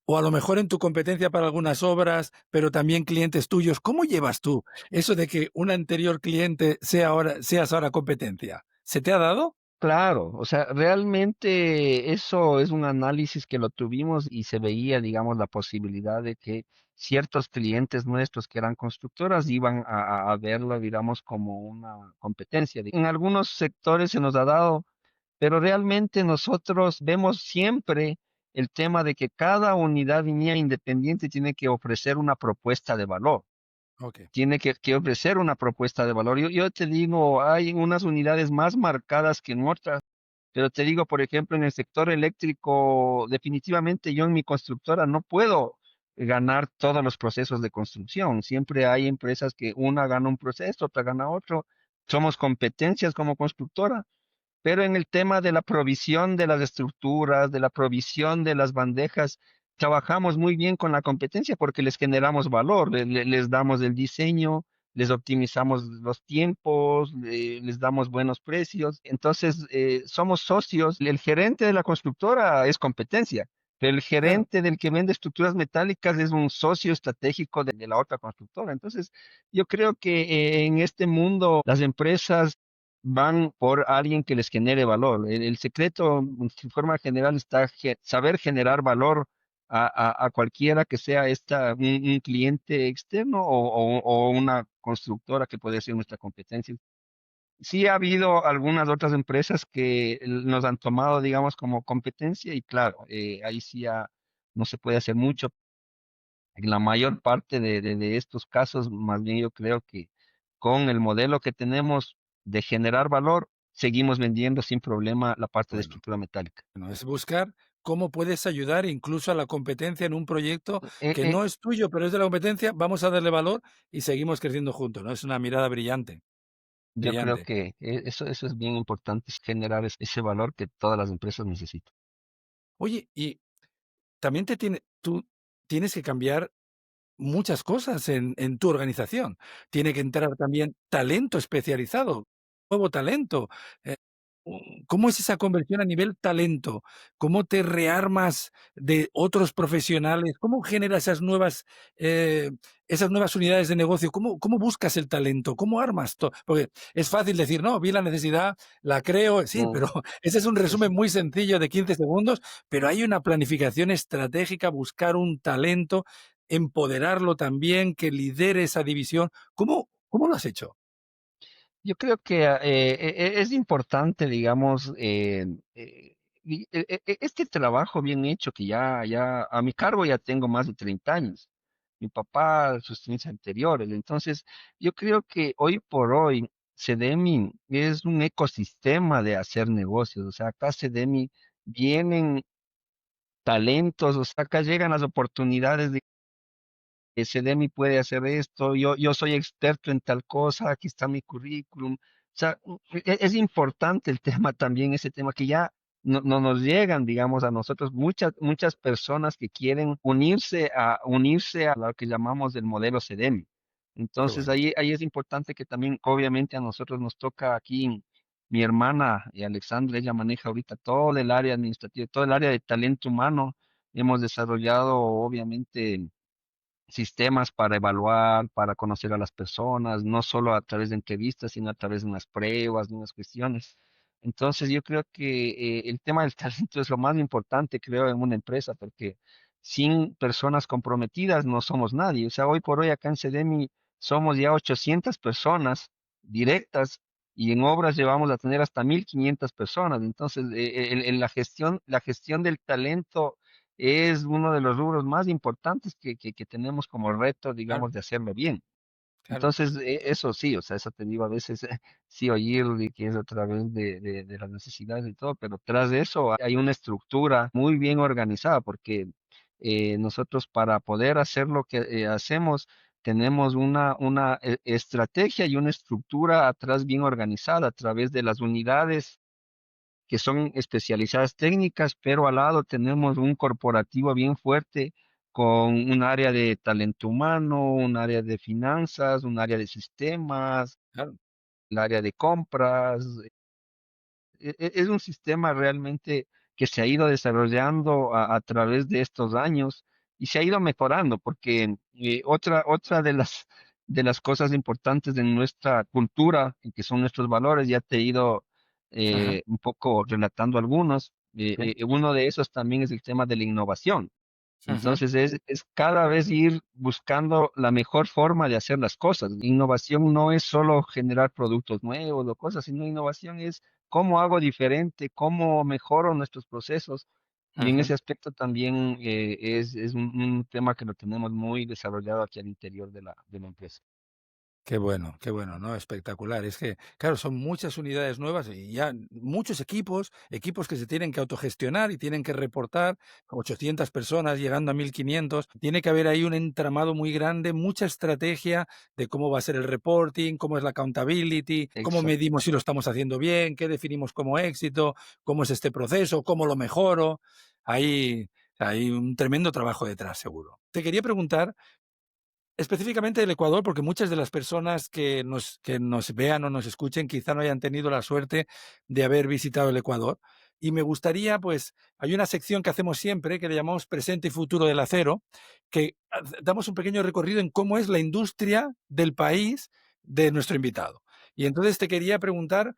O a lo mejor en tu competencia para algunas obras, pero también clientes tuyos. ¿Cómo llevas tú eso de que un anterior cliente seas ahora competencia? ¿Se te ha dado? Claro, o sea, realmente eso es un análisis que lo tuvimos y se veía, digamos, la posibilidad de que ciertos clientes nuestros que eran constructoras iban a verlo, digamos, como una competencia. En algunos sectores se nos ha dado, pero realmente nosotros vemos siempre el tema de que cada unidad mía independiente tiene que ofrecer una propuesta de valor, Ok, tiene que ofrecer una propuesta de valor. Yo te digo, hay unas unidades más marcadas que en otras. Pero te digo, por ejemplo, en el sector eléctrico, definitivamente yo en mi constructora no puedo ganar todos los procesos de construcción. Siempre hay empresas que una gana un proceso, otra gana otro. Somos competencias como constructora, pero en el tema de la provisión de las estructuras, de la provisión de las bandejas, trabajamos muy bien con la competencia porque les generamos valor, les damos el diseño, les optimizamos los tiempos, les damos buenos precios. Entonces, somos socios. El gerente de la constructora es competencia, pero el claro. gerente del que vende estructuras metálicas es un socio estratégico de la otra constructora. Entonces, yo creo que en este mundo las empresas van por alguien que les genere valor. El secreto, en forma general, está saber generar valor a cualquiera que sea un cliente externo o una constructora que puede ser nuestra competencia. Sí ha habido algunas otras empresas que nos han tomado, digamos, como competencia y claro, ahí sí ya no se puede hacer mucho. En la mayor parte de estos casos, más bien yo creo que con el modelo que tenemos de generar valor, seguimos vendiendo sin problema la parte de Bueno, estructura metálica. bueno, es buscar cómo puedes ayudar incluso a la competencia en un proyecto Eh, que eh, no es tuyo, pero es de la competencia, vamos a darle valor y seguimos creciendo juntos, ¿no? Es una mirada brillante, yo creo brillante. que eso es bien importante, es generar ese valor que todas las empresas necesitan. Oye, y también tú tienes que cambiar muchas cosas en tu organización. Tiene que entrar también talento especializado, nuevo talento. Eh, ¿Cómo es esa conversión a nivel talento? ¿Cómo te rearmas de otros profesionales? ¿Cómo generas esas nuevas unidades de negocio? ¿Cómo buscas el talento? ¿Cómo armas todo? Porque es fácil decir, no, vi la necesidad, la creo, sí, Mm, pero ese es un sí, resumen sí. muy sencillo de 15 segundos, pero hay una planificación estratégica, buscar un talento, empoderarlo también, que lidere esa división. ¿Cómo lo has hecho? Yo creo que es importante, digamos, este trabajo bien hecho, que ya a mi cargo ya tengo más de 30 años. Mi papá, sus experiencias anteriores. Entonces, yo creo que hoy por hoy, Sedemi es un ecosistema de hacer negocios. O sea, acá Sedemi vienen talentos, o sea, acá llegan las oportunidades Sedemi puede hacer esto, yo soy experto en tal cosa, aquí está mi currículum. O sea, es importante el tema también, ese tema que ya no nos llegan, digamos, a nosotros muchas personas que quieren unirse a lo que llamamos el modelo Sedemi. Qué Entonces, bueno. ahí es importante que también, obviamente, a nosotros nos toca aquí, mi hermana y Alexandra, ella maneja ahorita todo el área administrativa, todo el área de talento humano. Hemos desarrollado, obviamente, sistemas para evaluar, para conocer a las personas, no solo a través de entrevistas, sino a través de unas pruebas, de unas cuestiones. Entonces, yo creo que el tema del talento es lo más importante, creo, en una empresa, porque sin personas comprometidas no somos nadie. O sea, hoy por hoy acá en Sedemi somos ya 800 personas directas y en obras llevamos a tener hasta 1500 personas. Entonces, la gestión del talento es uno de los rubros más importantes que tenemos como reto, Claro, digamos, de hacerlo bien. claro. Entonces, eso sí, o sea, eso te digo a veces, sí oír de que es a través de las necesidades y todo, pero tras de eso hay una estructura muy bien organizada, porque nosotros para poder hacer lo que hacemos, tenemos una estrategia y una estructura atrás bien organizada a través de las unidades que son especializadas técnicas, pero al lado tenemos un corporativo bien fuerte con un área de talento humano, un área de finanzas, un área de sistemas, Claro, el área de compras. Es un sistema realmente que se ha ido desarrollando a través de estos años y se ha ido mejorando, porque otra de las cosas importantes de nuestra cultura y que son nuestros valores, ya te he ido Ajá, un poco relatando algunos. sí, Uno de esos también es el tema de la innovación. ujú, Entonces es cada vez ir buscando la mejor forma de hacer las cosas. Innovación no es solo generar productos nuevos o cosas, sino innovación es cómo hago diferente, cómo mejoro nuestros procesos. Y en ujú. ese aspecto también es un tema que lo tenemos muy desarrollado aquí al interior de la empresa. Qué bueno, ¿no? Espectacular. Es que, claro, son muchas unidades nuevas y ya muchos equipos, equipos que se tienen que autogestionar y tienen que reportar, 800 personas llegando a 1500. Tiene que haber ahí un entramado muy grande, mucha estrategia de cómo va a ser el reporting, cómo es la accountability, cómo Exacto. medimos si lo estamos haciendo bien, qué definimos como éxito, cómo es este proceso, cómo lo mejoro. Hay un tremendo trabajo detrás, seguro. Te quería preguntar específicamente del Ecuador, porque muchas de las personas que nos vean o nos escuchen quizá no hayan tenido la suerte de haber visitado el Ecuador. Y me gustaría, pues, hay una sección que hacemos siempre que le llamamos Presente y Futuro del Acero, que damos un pequeño recorrido en cómo es la industria del país de nuestro invitado. Y entonces te quería preguntar,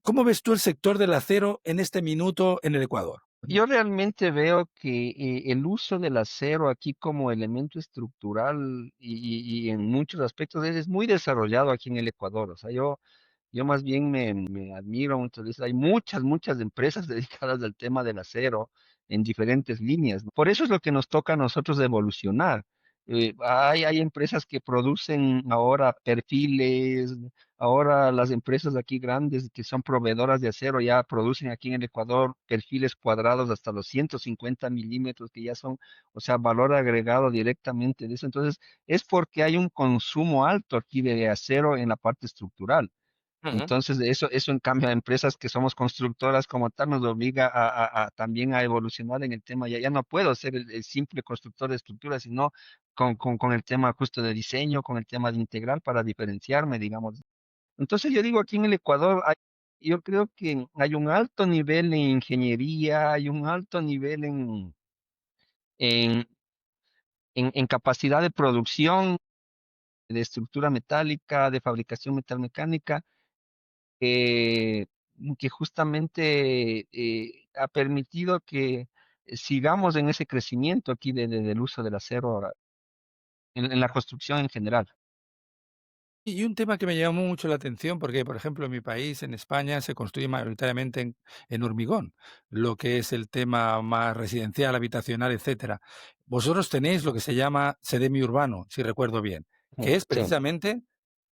¿cómo ves tú el sector del acero en este minuto en el Ecuador? Yo realmente veo que el uso del acero aquí como elemento estructural y en muchos aspectos es muy desarrollado aquí en el Ecuador. O sea, yo más bien me admiro muchas veces. Hay muchas empresas dedicadas al tema del acero en diferentes líneas, ¿no? Por eso es lo que nos toca a nosotros evolucionar. Hay empresas que producen ahora perfiles, ahora las empresas aquí grandes que son proveedoras de acero ya producen aquí en el Ecuador perfiles cuadrados hasta los 150 milímetros, que ya son, o sea, valor agregado directamente de eso. Entonces, es porque hay un consumo alto aquí de acero en la parte estructural. Ujú. Entonces, eso en cambio a empresas que somos constructoras como tal nos obliga también a evolucionar en el tema. Ya no puedo ser el simple constructor de estructuras, sino con el tema justo de diseño, con el tema de integral para diferenciarme, digamos. Entonces, yo digo, aquí en el Ecuador, yo creo que hay un alto nivel en ingeniería, hay un alto nivel en, en capacidad de producción, de estructura metálica, de fabricación metalmecánica que, que justamente ha permitido que sigamos en ese crecimiento aquí del uso del acero ahora, en la construcción en general. Y un tema que me llamó mucho la atención, porque, por ejemplo, en mi país, en España, se construye mayoritariamente en hormigón, lo que es el tema más residencial, habitacional, etcétera. Vosotros tenéis lo que se llama sedemi-urbano, si recuerdo bien, que es Sí, precisamente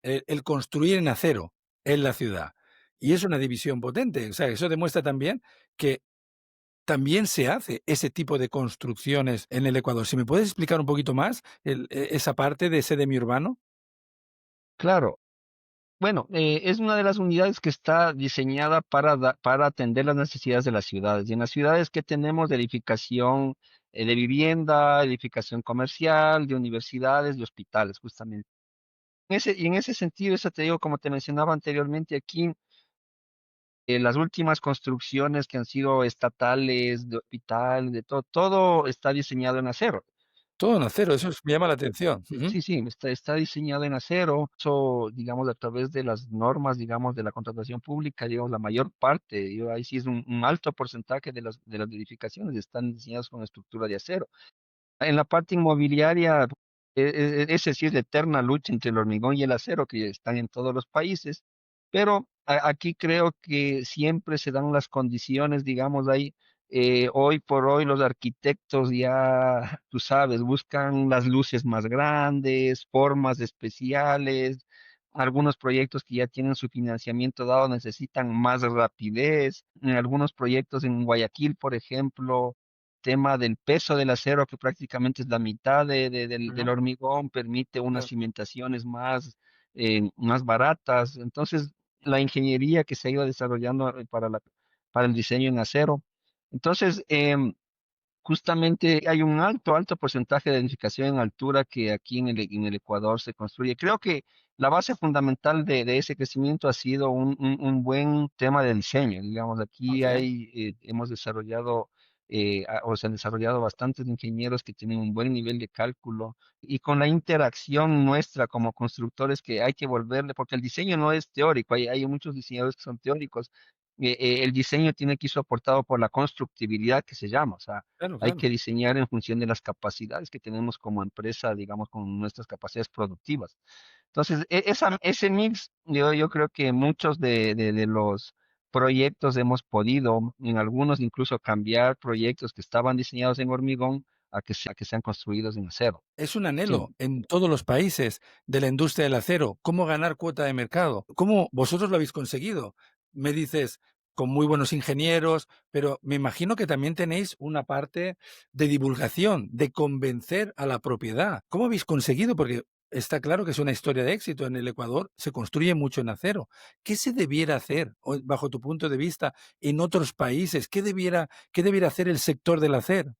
el construir en acero en la ciudad. Y es una división potente. O sea, eso demuestra también que también se hace ese tipo de construcciones en el Ecuador. Si me puedes explicar un poquito más esa parte de sedemi-urbano. claro. Bueno, es una de las unidades que está diseñada para atender las necesidades de las ciudades. Y en las ciudades que tenemos de edificación de vivienda, edificación comercial, de universidades, de hospitales, justamente. Y en ese sentido, eso te digo, como te mencionaba anteriormente, aquí las últimas construcciones que han sido estatales, de hospital, de todo, todo está diseñado en acero. Todo en acero, eso me llama la atención. Ujú. Sí, sí, está diseñado en acero. Eso, digamos, a través de las normas, digamos, de la contratación pública, digamos, la mayor parte, ahí sí es un alto porcentaje de las edificaciones están diseñadas con estructura de acero. En la parte inmobiliaria, ese sí es la eterna lucha entre el hormigón y el acero que están en todos los países, pero aquí creo que siempre se dan las condiciones, digamos, ahí, hoy por hoy los arquitectos ya, tú sabes, buscan las luces más grandes, formas especiales, algunos proyectos que ya tienen su financiamiento dado necesitan más rapidez, en algunos proyectos en Guayaquil, por ejemplo tema del peso del acero, que prácticamente es la mitad del Ujú. hormigón, permite unas Claro. cimentaciones más baratas. Entonces, la ingeniería que se ha ido desarrollando para el diseño en acero. Entonces, justamente hay un alto porcentaje de edificación en altura que aquí en el Ecuador se construye. Creo que la base fundamental de ese crecimiento ha sido un buen tema de diseño. Digamos, aquí Okey. hemos desarrollado, o se han desarrollado bastantes ingenieros que tienen un buen nivel de cálculo y con la interacción nuestra como constructores que hay que volverle, porque el diseño no es teórico, hay muchos diseñadores que son teóricos, el diseño tiene que ir soportado por la constructibilidad que se llama, o sea, Claro, hay claro. que diseñar en función de las capacidades que tenemos como empresa, digamos, con nuestras capacidades productivas. Entonces, ese mix, yo creo que muchos de los proyectos hemos podido, en algunos incluso cambiar proyectos que estaban diseñados en hormigón a que sean construidos en acero. Es un Sí. anhelo en todos los países de la industria del acero, cómo ganar cuota de mercado. ¿Cómo vosotros lo habéis conseguido? Me dices, con muy buenos ingenieros, pero me imagino que también tenéis una parte de divulgación, de convencer a la propiedad. ¿Cómo habéis conseguido? Porque está claro que es una historia de éxito. En el Ecuador se construye mucho en acero. ¿Qué se debiera hacer, bajo tu punto de vista, en otros países? ¿Qué debiera hacer el sector del acero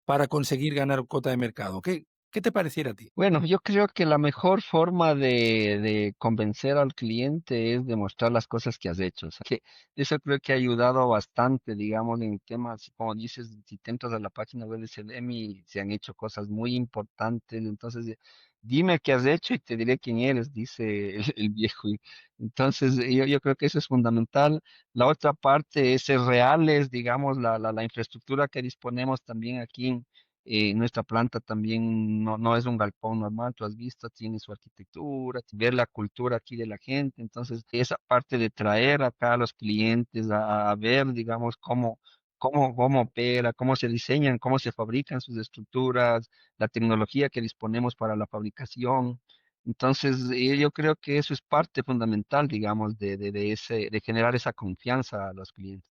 para conseguir ganar cuota de mercado? ¿Qué te pareciera a ti? Bueno, yo creo que la mejor forma de convencer al cliente es demostrar las cosas que has hecho. O sea, que eso creo que ha ayudado bastante, digamos, en temas, como dices, si te entras a la página web de CDMI, se han hecho cosas muy importantes. Entonces, dime qué has hecho y te diré quién eres, dice el viejo. Y entonces, yo creo que eso es fundamental. La otra parte es ser reales, digamos, la infraestructura que disponemos también aquí. Nuestra planta también no es un galpón normal, tú has visto, tiene su arquitectura, ver la cultura aquí de la gente. Entonces, esa parte de traer acá a los clientes a ver, digamos, cómo opera, cómo se diseñan, cómo se fabrican sus estructuras, la tecnología que disponemos para la fabricación. Entonces, yo creo que eso es parte fundamental, digamos, de generar esa confianza a los clientes.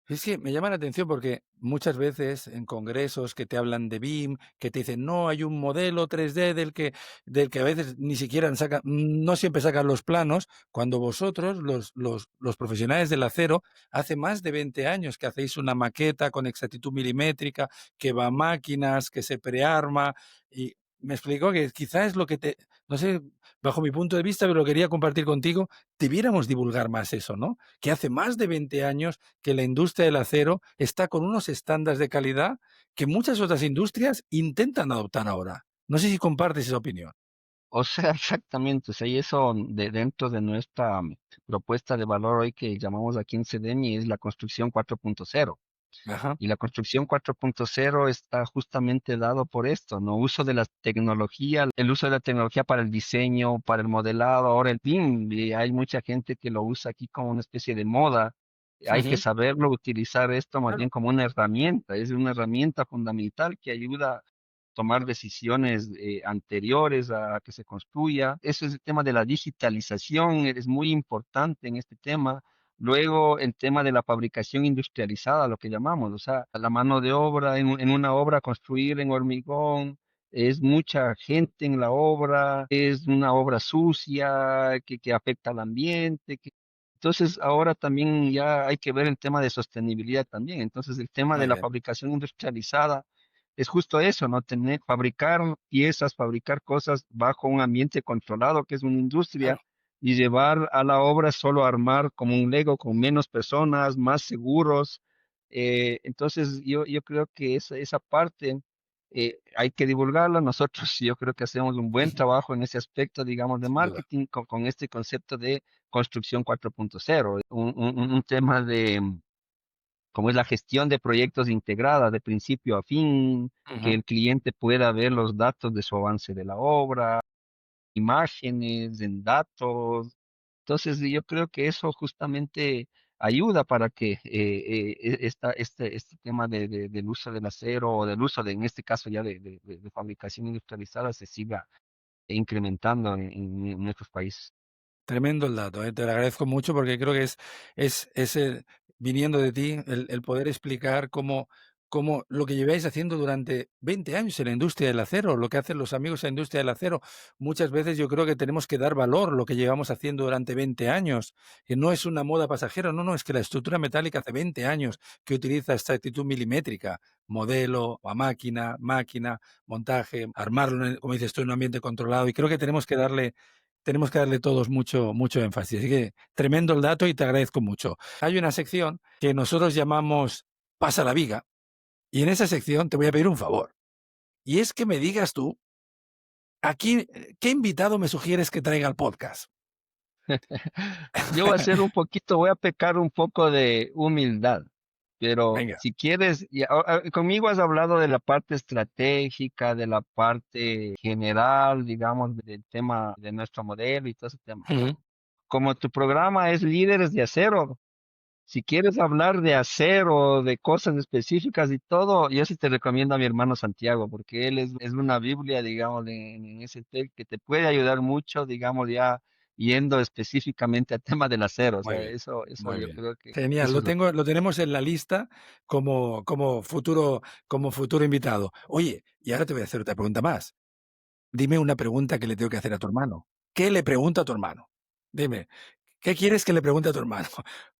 Es que me llama la atención porque muchas veces en congresos que te hablan de BIM, que te dicen, no, hay un modelo 3D del que a veces ni siquiera sacan, no siempre sacan los planos, cuando vosotros, los profesionales del acero, hace más de 20 años que hacéis una maqueta con exactitud milimétrica, que va a máquinas, que se prearma, y me explicó que quizás es lo que no sé, bajo mi punto de vista, pero lo quería compartir contigo, debiéramos divulgar más eso, ¿no? Que hace más de 20 años que la industria del acero está con unos estándares de calidad que muchas otras industrias intentan adoptar ahora. No sé si compartes esa opinión. O sea, exactamente, o sea, y eso dentro de nuestra propuesta de valor hoy que llamamos aquí en CDMI es la construcción 4.0. Ajá. Y la construcción 4.0 está justamente dado por esto, ¿no? Uso de la tecnología, el uso de la tecnología para el diseño, para el modelado, ahora el BIM, y hay mucha gente que lo usa aquí como una especie de moda. Hay que Ujú. saberlo utilizar esto más bien Claro. como una herramienta, es una herramienta fundamental que ayuda a tomar decisiones anteriores a que se construya. Eso es el tema de la digitalización, es muy importante en este tema. Luego, el tema de la fabricación industrializada, lo que llamamos, o sea, la mano de obra en una obra, construir en hormigón, es mucha gente en la obra, es una obra sucia que afecta al ambiente. Entonces, ahora también ya hay que ver el tema de sostenibilidad también. Entonces, el tema de Muy la bien. fabricación industrializada es justo eso, ¿no? Tener, fabricar piezas, fabricar cosas bajo un ambiente controlado, que es una industria Claro. y llevar a la obra solo a armar como un Lego con menos personas, más seguros. Entonces, yo creo que esa parte hay que divulgarla. Nosotros yo creo que hacemos un buen trabajo en ese aspecto, digamos, de Sin duda. marketing con este concepto de construcción 4.0, un tema de cómo es la gestión de proyectos integrada de principio a fin, que Ujú. el cliente pueda ver los datos de su avance de la obra, imágenes, en datos. Entonces, yo creo que eso justamente ayuda para que este tema del uso del acero o del uso en este caso ya de fabricación industrializada se siga incrementando en nuestros países. Tremendo el dato, te lo agradezco mucho porque creo que es viniendo de ti el poder explicar cómo lo que lleváis haciendo durante 20 años en la industria del acero, lo que hacen los amigos en la industria del acero. Muchas veces yo creo que tenemos que dar valor a lo que llevamos haciendo durante 20 años, que no es una moda pasajera, no, es que la estructura metálica hace 20 años que utiliza esta actitud milimétrica, modelo a máquina, montaje, armarlo, como dices tú, en un ambiente controlado, y creo que tenemos que darle todos mucho énfasis. Así que tremendo el dato y te agradezco mucho. Hay una sección que nosotros llamamos Pasa la Viga, y en esa sección te voy a pedir un favor. Y es que me digas tú, aquí, ¿qué invitado me sugieres que traiga al podcast? Yo voy a hacer un poquito, voy a pecar un poco de humildad, pero Venga. si quieres, conmigo has hablado de la parte estratégica, de la parte general, digamos, del tema de nuestro modelo y todo ese tema. Ujú. Como tu programa es Líderes de Acero, si quieres hablar de acero, de cosas específicas y todo, yo sí te recomiendo a mi hermano Santiago, porque él es una Biblia, digamos, en ese tema que te puede ayudar mucho, digamos, ya yendo específicamente al tema del acero. O Muy sea, bien, eso muy yo bien. creo que Genial, eso es lo que... lo tenemos en la lista como futuro invitado. Oye, y ahora te voy a hacer otra pregunta más. Dime una pregunta que le tengo que hacer a tu hermano. ¿Qué le pregunto a tu hermano? Dime, ¿qué quieres que le pregunte a tu hermano?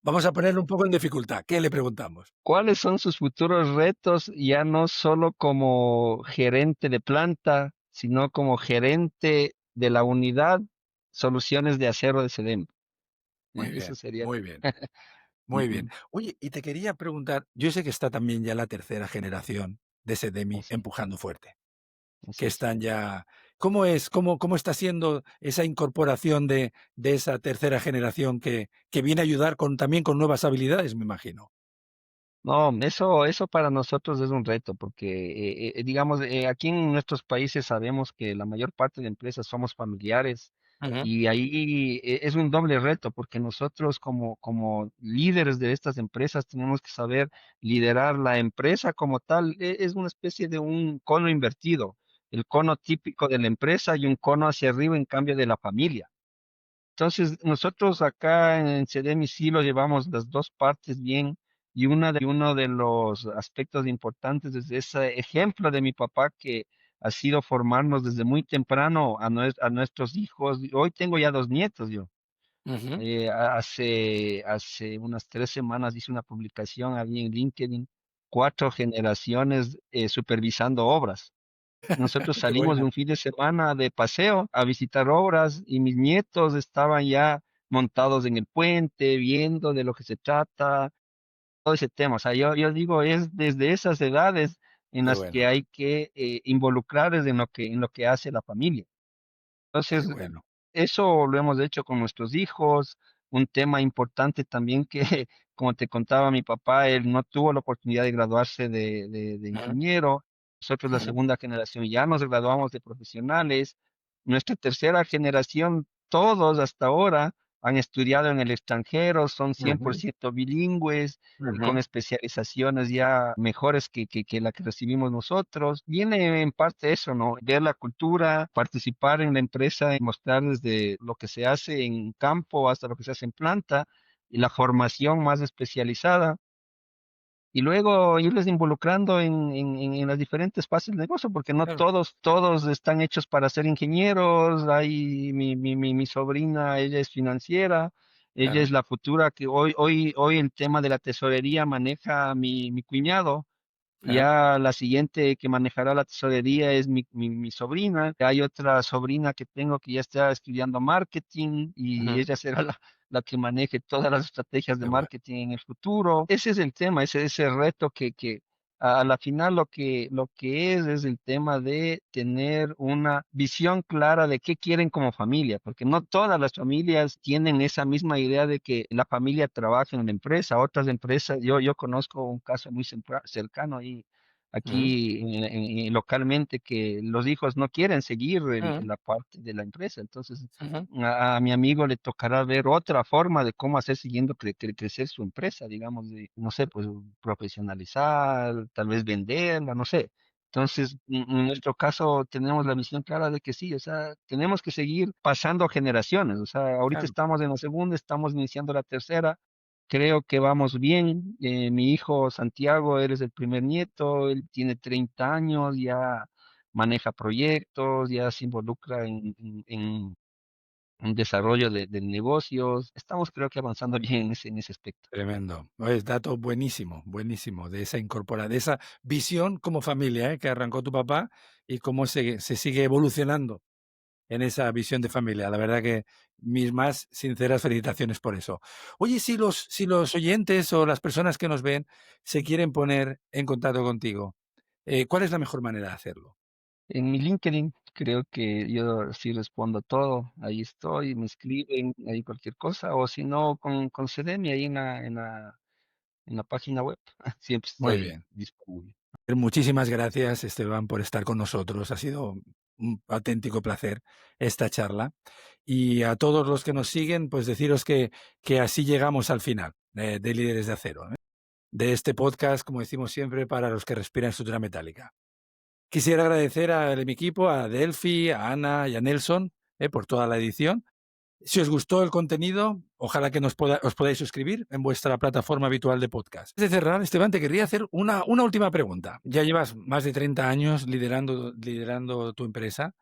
Vamos a ponerlo un poco en dificultad. ¿Qué le preguntamos? ¿Cuáles son sus futuros retos, ya no solo como gerente de planta, sino como gerente de la unidad Soluciones de Acero de SEDEM? Muy Eso bien, sería... muy bien, muy bien. Ujú, Oye, y te quería preguntar, yo sé que está también ya la tercera generación de Sedemi así, empujando fuerte, que así es. están ya. ¿Cómo es? ¿Cómo está siendo esa incorporación de esa tercera generación que viene a ayudar también con nuevas habilidades, me imagino? No, eso para nosotros es un reto, porque digamos, aquí en nuestros países sabemos que la mayor parte de empresas somos familiares Ujú, y ahí es un doble reto, porque nosotros como líderes de estas empresas tenemos que saber liderar la empresa como tal. Es una especie de un cono invertido, el cono típico de la empresa y un cono hacia arriba en cambio de la familia. Entonces, nosotros acá en CDMI sí lo llevamos las dos partes bien y uno de los aspectos importantes es ese ejemplo de mi papá que ha sido formarnos desde muy temprano a nuestros hijos. Hoy tengo ya dos nietos yo. ujú. Hace unas 3 semanas hice una publicación ahí en LinkedIn, 4 generaciones supervisando obras. Nosotros Qué salimos de buena. un fin de semana de paseo a visitar obras y mis nietos estaban ya montados en el puente, viendo de lo que se trata, todo ese tema. O sea, yo digo, es desde esas edades en Qué las que bueno, hay que involucrarles en lo que hace la familia. qué Entonces, bueno. eso lo hemos hecho con nuestros hijos. Un tema importante también que, como te contaba mi papá, él no tuvo la oportunidad de graduarse de Ujú, ingeniero. Nosotros, la ujú, segunda generación, ya nos graduamos de profesionales. Nuestra tercera generación, todos hasta ahora han estudiado en el extranjero, son cien por ujú, ciento bilingües y con ujú. especializaciones ya mejores que la que recibimos nosotros. Viene en parte eso, ¿no? Ver la cultura, participar en la empresa y mostrar desde lo que se hace en campo hasta lo que se hace en planta y la formación más especializada y luego irles involucrando en las diferentes fases del negocio, porque no Claro, todos están hechos para ser ingenieros. Hay mi sobrina, ella es financiera, ella es claro. la futura que hoy el tema de la tesorería maneja mi cuñado. Ajá, Ya la siguiente que manejará la tesorería es mi sobrina. Hay otra sobrina que tengo que ya está estudiando marketing y ujú. ella será la que maneje todas las estrategias de Qué bueno. marketing en el futuro. Ese es el tema, ese reto que a la final lo que es el tema de tener una visión clara de qué quieren como familia, porque no todas las familias tienen esa misma idea de que la familia trabaje en la empresa. Otras empresas, yo conozco un caso muy cercano ahí, Ujú, aquí localmente, que los hijos no quieren seguir ujú, la parte de la empresa. Entonces, ujú. a mi amigo le tocará ver otra forma de cómo hacer siguiendo crecer su empresa, digamos, no sé, pues profesionalizar, tal vez venderla, no sé. Entonces, en nuestro caso tenemos la misión clara de que sí, o sea, tenemos que seguir pasando generaciones. O sea, ahorita Claro. estamos en la segunda, estamos iniciando la tercera. Creo que vamos bien. Mi hijo Santiago, él es el primer nieto, él tiene 30 años, ya maneja proyectos, ya se involucra en un desarrollo de negocios. Estamos creo que avanzando bien en ese aspecto. Tremendo. Oye, dato buenísimo, buenísimo, de esa visión como familia, que arrancó tu papá y cómo se sigue evolucionando en esa visión de familia. La verdad que mis más sinceras felicitaciones por eso. Oye, si los oyentes o las personas que nos ven se quieren poner en contacto contigo, ¿cuál es la mejor manera de hacerlo? En mi LinkedIn creo que yo sí respondo a todo. Ahí estoy, me escriben, ahí cualquier cosa. O si no, con Cedemi ahí en la página web. Siempre Muy estoy bien. disponible. Muchísimas gracias, Esteban, por estar con nosotros. Ha sido un auténtico placer esta charla. Y a todos los que nos siguen, pues deciros que así llegamos al final de Líderes de Acero, ¿eh? De este podcast, como decimos siempre, para los que respiran estructura metálica. Quisiera agradecer a mi equipo, a Delphi, a Ana y a Nelson, por toda la edición. Si os gustó el contenido, ojalá que os podáis suscribir en vuestra plataforma habitual de podcast. Antes de cerrar, Esteban, te querría hacer una última pregunta. Ya llevas más de 30 años liderando tu empresa.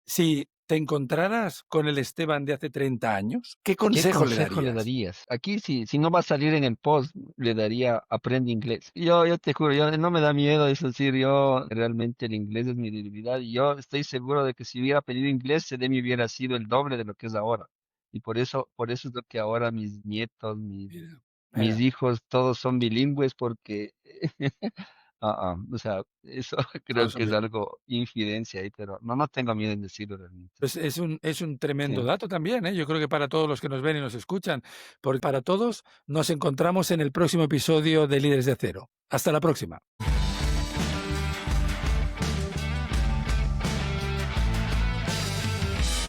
Si te encontraras con el Esteban de hace 30 años, ¿qué ¿Qué consejo le consejo le darías? darías? Aquí, si no va a salir en el post, le daría aprende inglés. Yo te juro, yo no me da miedo, es decir, yo realmente el inglés es mi debilidad y yo estoy seguro de que si hubiera aprendido inglés, Cedemi hubiera sido el doble de lo que es ahora. Y por eso es lo que ahora mis nietos, mis, Mira, mis mira, hijos, todos son bilingües porque, o sea, eso creo todos que son es bien. algo infidencia ahí, pero no tengo miedo en decirlo realmente. Pues es un tremendo Sí. dato también, ¿eh? Yo creo que para todos los que nos ven y nos escuchan, porque para todos nos encontramos en el próximo episodio de Líderes de Acero. Hasta la próxima.